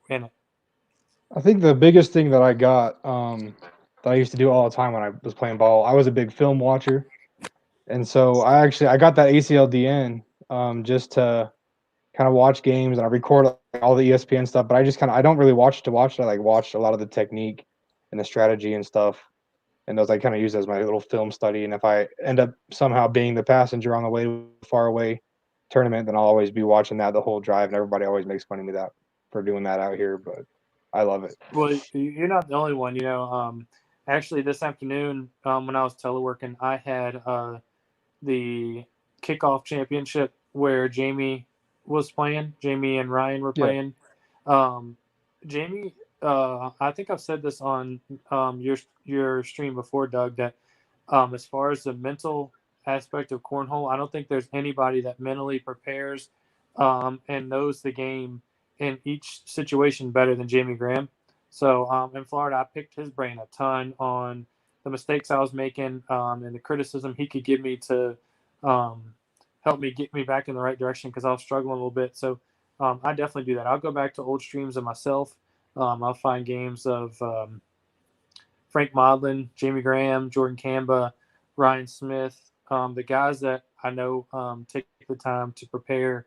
in it. I think the biggest thing that I got that I used to do all the time when I was playing ball, I was a big film watcher. And so I got that ACLDN just to kind of watch games, and I record all the ESPN stuff, but I don't really watch to watch it. I like watch a lot of the technique and the strategy and stuff. And those I kind of use as my little film study. And if I end up somehow being the passenger on the way to a far away tournament, then I'll always be watching that the whole drive. And everybody always makes fun of me for doing that out here, but I love it. Well, you're not the only one. Actually, this afternoon when I was teleworking, I had the kickoff championship where Jamie was playing. Jamie and Ryan were playing. Jamie, I think I've said this on your stream before, Doug, that as far as the mental aspect of cornhole, I don't think there's anybody that mentally prepares and knows the game in each situation better than Jamie Graham. So in Florida, I picked his brain a ton on the mistakes I was making and the criticism he could give me to help me get me back in the right direction because I was struggling a little bit. So I definitely do that. I'll go back to old streams of myself. I'll find games of Frank Modlin, Jamie Graham, Jordan Kamba, Ryan Smith, the guys that I know take the time to prepare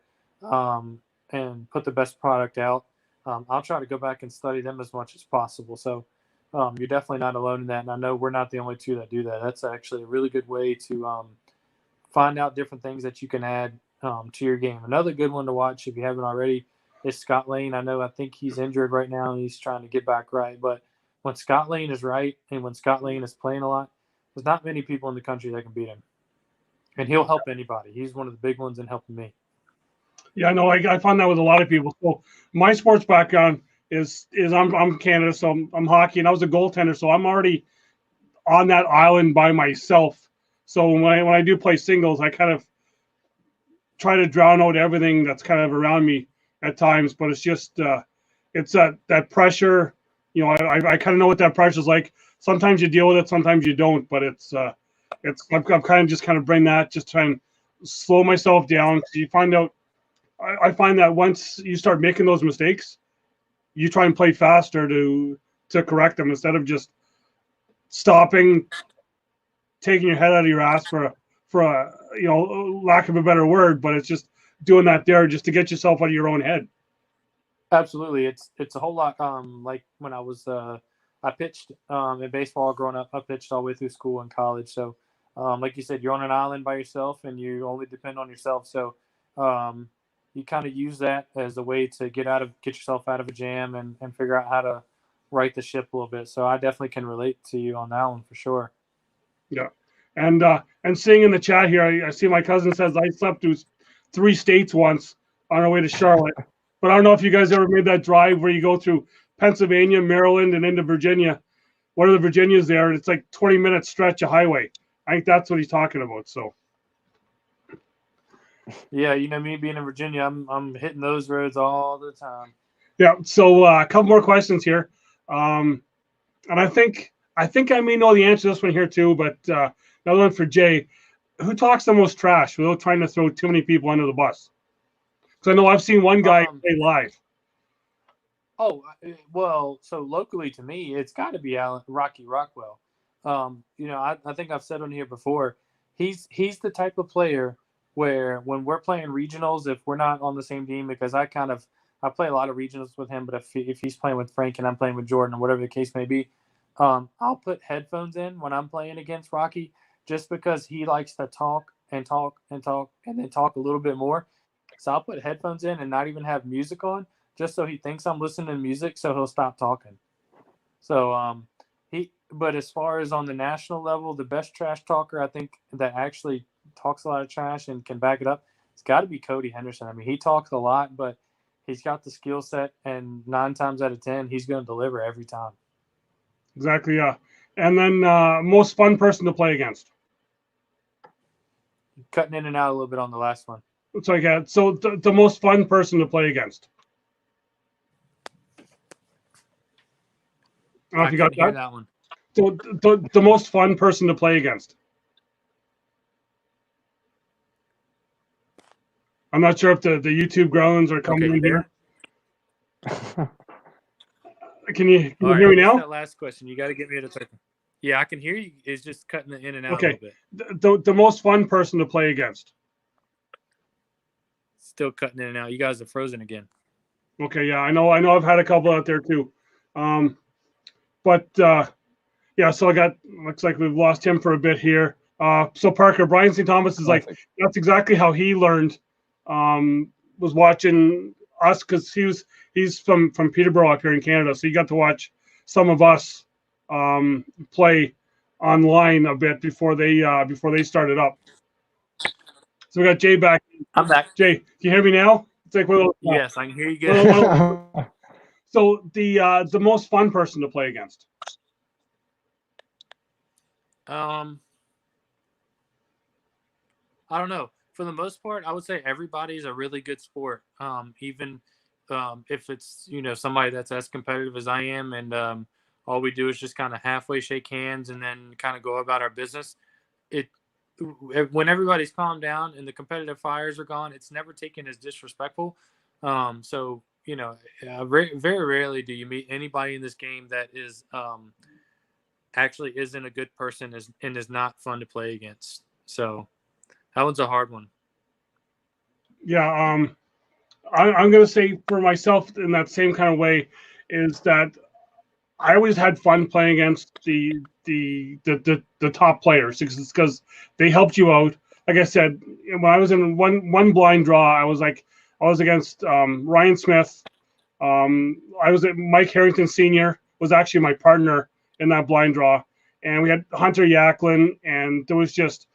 and put the best product out. I'll try to go back and study them as much as possible. So you're definitely not alone in that. And I know we're not the only two that do that. That's actually a really good way to find out different things that you can add to your game. Another good one to watch, if you haven't already, is Scott Lane. I think he's injured right now and he's trying to get back right. But when Scott Lane is right and when Scott Lane is playing a lot, there's not many people in the country that can beat him. And he'll help anybody. He's one of the big ones in helping me. Yeah, no, I found that with a lot of people. So my sports background is I'm Canada, so I'm hockey, and I was a goaltender, so I'm already on that island by myself. So when I do play singles, I kind of try to drown out everything that's kind of around me at times. But it's just it's that pressure. I kind of know what that pressure is like. Sometimes you deal with it, sometimes you don't. But I'm kind of bring that, just trying to slow myself down. So you find out. I find that once you start making those mistakes, you try and play faster to correct them instead of just stopping, taking your head out of your ass for a lack of a better word, but it's just doing that there just to get yourself out of your own head. Absolutely, it's a whole lot like when I was I pitched in baseball growing up. I pitched all the way through school and college. So like you said, you're on an island by yourself and you only depend on yourself. So you kind of use that as a way to get yourself out of a jam and figure out how to right the ship a little bit. So I definitely can relate to you on that one for sure. Yeah. And seeing in the chat here, I see my cousin says I slept through 3 states once on our way to Charlotte. But I don't know if you guys ever made that drive where you go through Pennsylvania, Maryland, and into Virginia. One of the Virginias there, and it's like 20-minute stretch of highway. I think that's what he's talking about. So. Yeah, me being in Virginia, I'm hitting those roads all the time. Yeah. So a couple more questions here, and I think I may know the answer to this one here too. But another one for Jay: who talks the most trash without trying to throw too many people under the bus? Because I know I've seen one guy play live. Oh well, so locally to me, it's got to be Rocky Rockwell. I think I've said on here before. He's the type of player where when we're playing regionals, if we're not on the same team, because I play a lot of regionals with him, but if he's playing with Frank and I'm playing with Jordan or whatever the case may be, I'll put headphones in when I'm playing against Rocky just because he likes to talk and talk and talk and then talk a little bit more. So I'll put headphones in and not even have music on just so he thinks I'm listening to music, so he'll stop talking. So but as far as on the national level, the best trash talker I think that actually talks a lot of trash and can back it up, it's got to be Cody Henderson. I mean, he talks a lot, but he's got the skill set, and 9 times out of 10, he's going to deliver every time. Exactly, yeah. And then most fun person to play against? Cutting in and out a little bit on the last one. It's like so the most fun person to play against? I don't know if you got hear that one. So the most fun person to play against? I'm not sure if the YouTube groans are coming in here. Can you hear me now? That last question. You got to get me to the second. Yeah, I can hear you. It's just cutting in and out okay. a little bit. The most fun person to play against? Still cutting in and out. You guys are frozen again. Okay, yeah, I know. I've had a couple out there too. But yeah, so looks like we've lost him for a bit here. So Parker, Brian St. Thomas is like, that's exactly how he learned. Was watching us because he's from Peterborough up here in Canada, so he got to watch some of us play online a bit before they started up. So we got Jay back. I'm back. Jay, can you hear me now? It's like yes, I can hear you good. So the most fun person to play against. I don't know. For the most part, I would say everybody's a really good sport. Even if it's somebody that's as competitive as I am, and all we do is just kind of halfway shake hands and then kind of go about our business. When everybody's calmed down and the competitive fires are gone, it's never taken as disrespectful. So very, very rarely do you meet anybody in this game that is actually isn't a good person and is not fun to play against. So that one's a hard one. Yeah, I'm going to say for myself in that same kind of way is that I always had fun playing against the top players because they helped you out. Like I said, when I was in one blind draw, I was against Ryan Smith. I was at Mike Harrington Sr. was actually my partner in that blind draw, and we had Hunter Yacklin, and there was just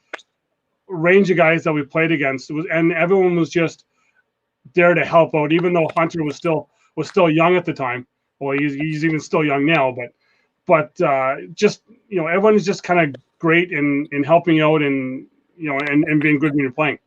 a range of guys that we played against. And everyone was just there to help out, even though Hunter was still young at the time. Well, he's even still young now, but just everyone is just kind of great in helping out and and being good when you're playing.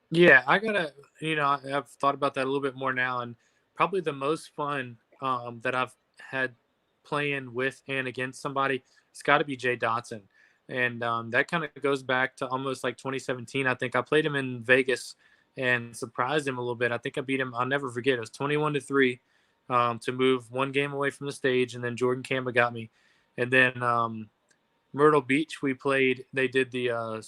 Yeah, I gotta I've thought about that a little bit more now, and probably the most fun that I've had playing with and against somebody, it's got to be Jay Dotson, and that kind of goes back to almost like 2017. I think I played him in Vegas and surprised him a little bit. I think I beat him. I'll never forget. It was 21-3 to move one game away from the stage, and then Jordan Kamba got me. And then Myrtle Beach, we played. They did the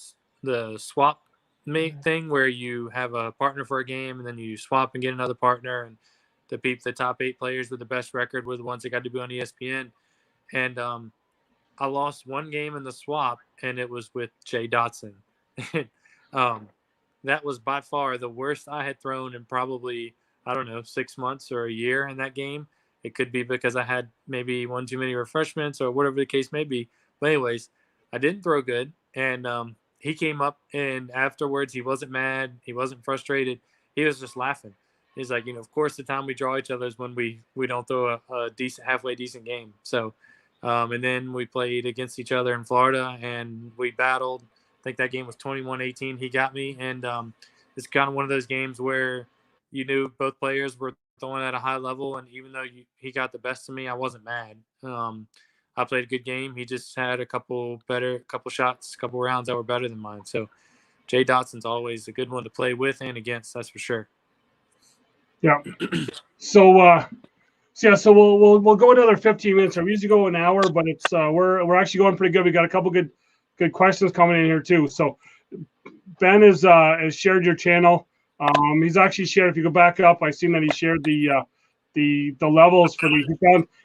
swap thing where you have a partner for a game, and then you swap and get another partner. And the top 8 players with the best record were the ones that got to be on ESPN. And I lost one game in the swap, and it was with Jay Dotson. That was by far the worst I had thrown in probably, I don't know, 6 months or a year in that game. It could be because I had maybe one too many refreshments or whatever the case may be. But anyways, I didn't throw good. And he came up, and afterwards he wasn't mad. He wasn't frustrated. He was just laughing. He's like, of course the time we draw each other is when we don't throw a decent, halfway decent game. So, and then we played against each other in Florida, and we battled. I think that game was 21-18. He got me, and it's kind of one of those games where you knew both players were throwing at a high level, and even though he got the best of me, I wasn't mad. I played a good game. He just had a couple shots, a couple rounds that were better than mine. So Jay Dotson's always a good one to play with and against, that's for sure. Yeah. So we'll go another 15 minutes. We usually go an hour, but it's we're actually going pretty good. We got a couple good questions coming in here too. So Ben has shared your channel. He's actually shared. If you go back up, I seen that he shared the levels for he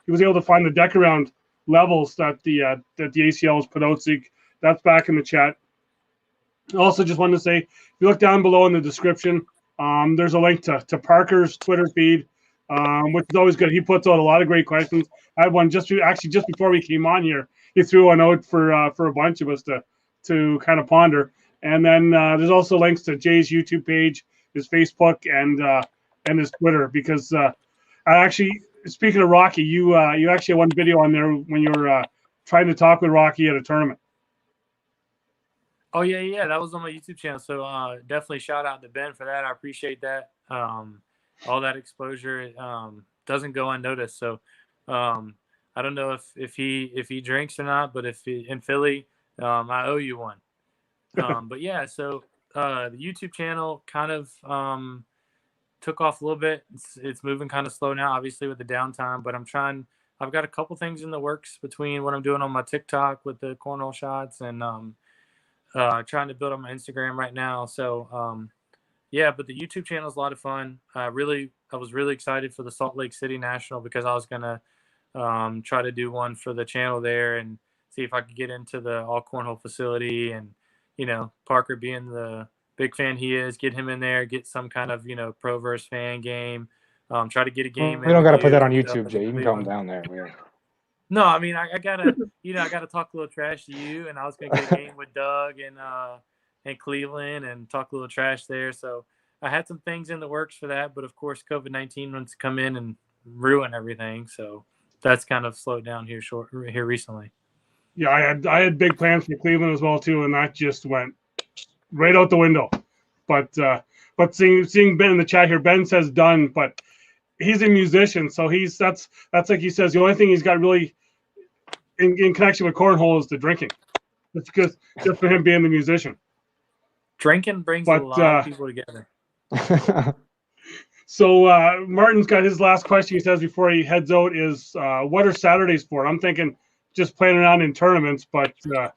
was able to find the deck around levels that the ACL has put out. So that's back in the chat. Also, just wanted to say, if you look down below in the description, there's a link to Parker's Twitter feed, which is always good. He puts out a lot of great questions. I had one just before we came on here. He threw one out for a bunch of us to kind of ponder. And then there's also links to Jay's YouTube page, his Facebook, and his Twitter. Because I actually, speaking of Rocky, you actually had one video on there when you were trying to talk with Rocky at a tournament. Oh yeah, that was on my YouTube channel. So definitely shout out to Ben for that. I appreciate that. All that exposure doesn't go unnoticed. So I don't know if he drinks or not, but if he, in Philly, I owe you one. But yeah, so the YouTube channel kind of took off a little bit. It's moving kind of slow now, obviously with the downtime. But I've got a couple things in the works between what I'm doing on my TikTok with the cornhole shots and trying to build on my Instagram right now. So yeah, but the YouTube channel is a lot of fun. I was really excited for the Salt Lake City National because I was gonna try to do one for the channel there and see if I could get into the all cornhole facility. And, Parker being the big fan he is, get him in there, get some kind of, pro versus fan game. Try to get a game We in don't with got to put you that on and stuff YouTube, up in Jay. You can come Cleveland. down there. Yeah. No, I mean, I gotta, I gotta talk a little trash to you, and I was gonna get a game with Doug and Cleveland and talk a little trash there. So I had some things in the works for that, but of course, COVID-19 wants to come in and ruin everything. So that's kind of slowed down here recently. Yeah, I had big plans for Cleveland as well too, and that just went right out the window. But seeing Ben in the chat here, Ben says done, but he's a musician, so that's like he says, the only thing he's got really in connection with cornhole is the drinking. That's because just for him being the musician. Drinking brings a lot of people together. So Martin's got his last question. He says before he heads out is, what are Saturdays for? I'm thinking just playing around in tournaments, but no,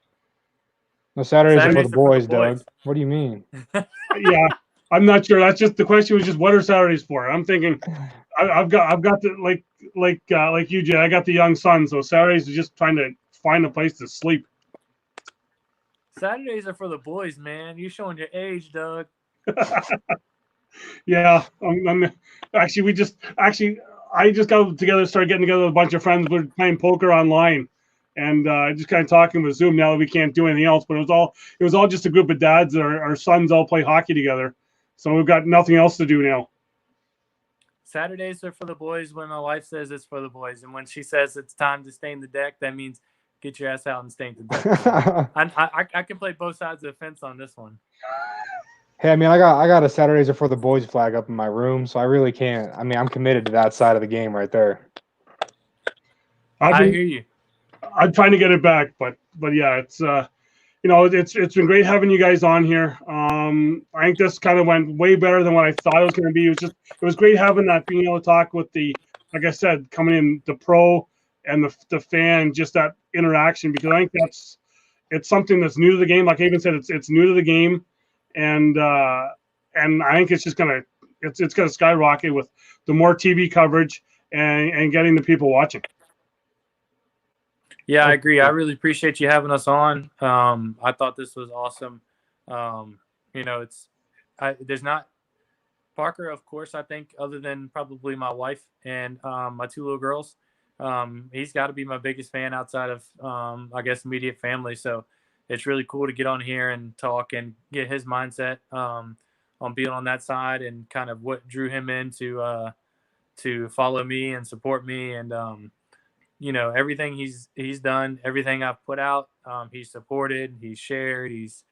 Saturdays are for the boys, Doug. What do you mean? Yeah, I'm not sure. That's just the question was just what are Saturdays for? I'm thinking I've got the like you, Jay. I got the young son, so Saturdays is just trying to find a place to sleep. Saturdays are for the boys, man. You're showing your age, Doug. Yeah, I just got together, started getting together with a bunch of friends. We're playing poker online, and just kind of talking with Zoom now that we can't do anything else. But it was all just a group of dads. Our sons all play hockey together, so we've got nothing else to do now. Saturdays are for the boys when my wife says it's for the boys, and when she says it's time to stain the deck, that means get your ass out and stain the deck. I can play both sides of the fence on this one. Hey, I mean, I got a Saturdays are for the boys flag up in my room, so I really can't. I mean, I'm committed to that side of the game right there. I hear you. I'm trying to get it back, but yeah, it's it's been great having you guys on here. I think this kind of went way better than what I thought it was going to be. It was great having that, being able to talk with like I said, coming in the pro and the fan, just that interaction, because I think it's something that's new to the game. Like I even said, it's new to the game. And I think it's just gonna skyrocket with the more TV coverage and getting the people watching. Yeah, I agree. I really appreciate you having us on. I thought this was awesome. There's not Parker, of course. I think other than probably my wife and my two little girls, he's got to be my biggest fan outside of I guess immediate family. So it's really cool to get on here and talk and get his mindset on being on that side and kind of what drew him in to follow me and support me. And, everything he's done, everything I've put out, he's supported, he's shared, he's,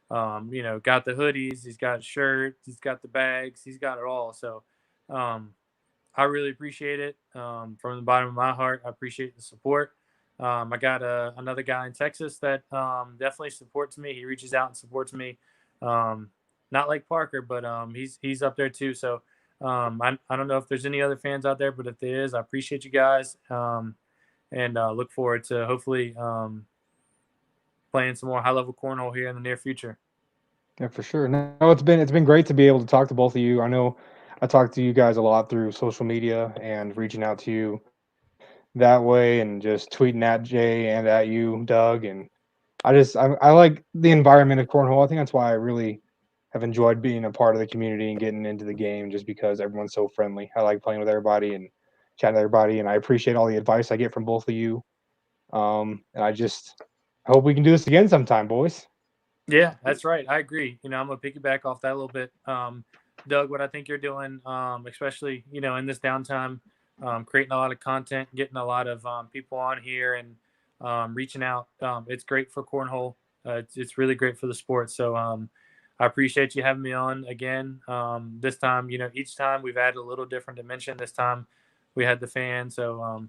got the hoodies, he's got shirts, he's got the bags, he's got it all. So I really appreciate it from the bottom of my heart. I appreciate the support. I got another guy in Texas that definitely supports me. He reaches out and supports me. Not like Parker, but he's up there too. So I don't know if there's any other fans out there, but if there is, I appreciate you guys and look forward to hopefully playing some more high-level cornhole here in the near future. Yeah, for sure. No, it's been great to be able to talk to both of you. I know I talked to you guys a lot through social media and reaching out to you that way and just tweeting at Jay and at you, Doug. And I like the environment of cornhole. I think that's why I really have enjoyed being a part of the community and getting into the game, just because everyone's so friendly. I like playing with everybody and chatting with everybody, and I appreciate all the advice I get from both of you. And I hope we can do this again sometime, boys. Yeah, that's right. I agree. I'm gonna piggyback off that a little bit. Doug, what I think you're doing, especially, in this downtime, creating a lot of content, getting a lot of people on here and reaching out. It's great for cornhole. It's really great for the sport. So I appreciate you having me on again. This time, each time we've added a little different dimension. This time we had the fan. So,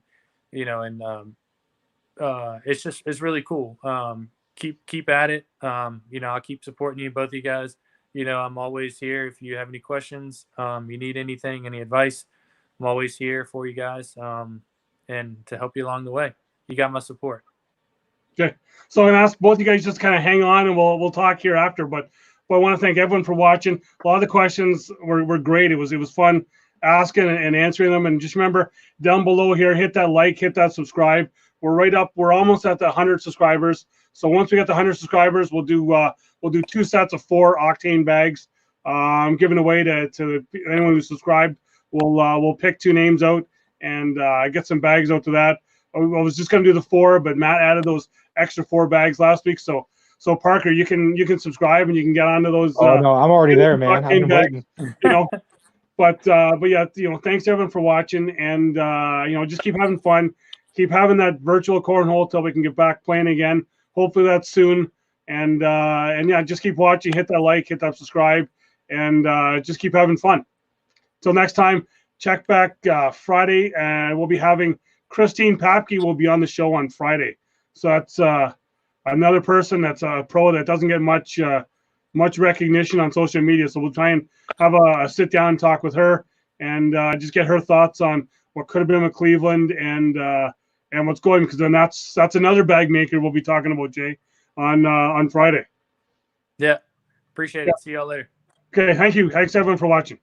it's really cool. Keep at it. I'll keep supporting you, both of you guys. I'm always here. If you have any questions, you need anything, any advice, I'm always here for you guys and to help you along the way. You got my support. Okay. So I'm going to ask both you guys just kind of hang on and we'll talk here after. But I want to thank everyone for watching. A lot of the questions were great. It was fun. asking and answering them. And just remember down below here, hit that like, hit that subscribe. We're right up. We're almost at the 100 subscribers. So once we get the 100 subscribers, we'll do 2 sets of 4 octane bags. I'm giving away to anyone who subscribed. We'll pick 2 names out and get some bags out to that. I was just gonna do the 4, but Matt added those extra 4 bags last week. So Parker, you can subscribe and you can get onto those. Oh no, I'm already there, man. I've been waiting. You know, but yeah, you know, thanks everyone for watching, and you know, just keep having fun, keep having that virtual cornhole till we can get back playing again. Hopefully that's soon, and yeah, just keep watching, hit that like, hit that subscribe, and just keep having fun. Till next time, check back Friday, and we'll be having Christine Papke will be on the show on Friday. So that's another person that's a pro that doesn't get much recognition on social media. So we'll try and have a sit down and talk with her and just get her thoughts on what could have been with Cleveland and what's going, because then that's another bag maker we'll be talking about, Jay, on Friday. Yeah, appreciate it. See y'all later. Okay, thank you. Thanks everyone for watching.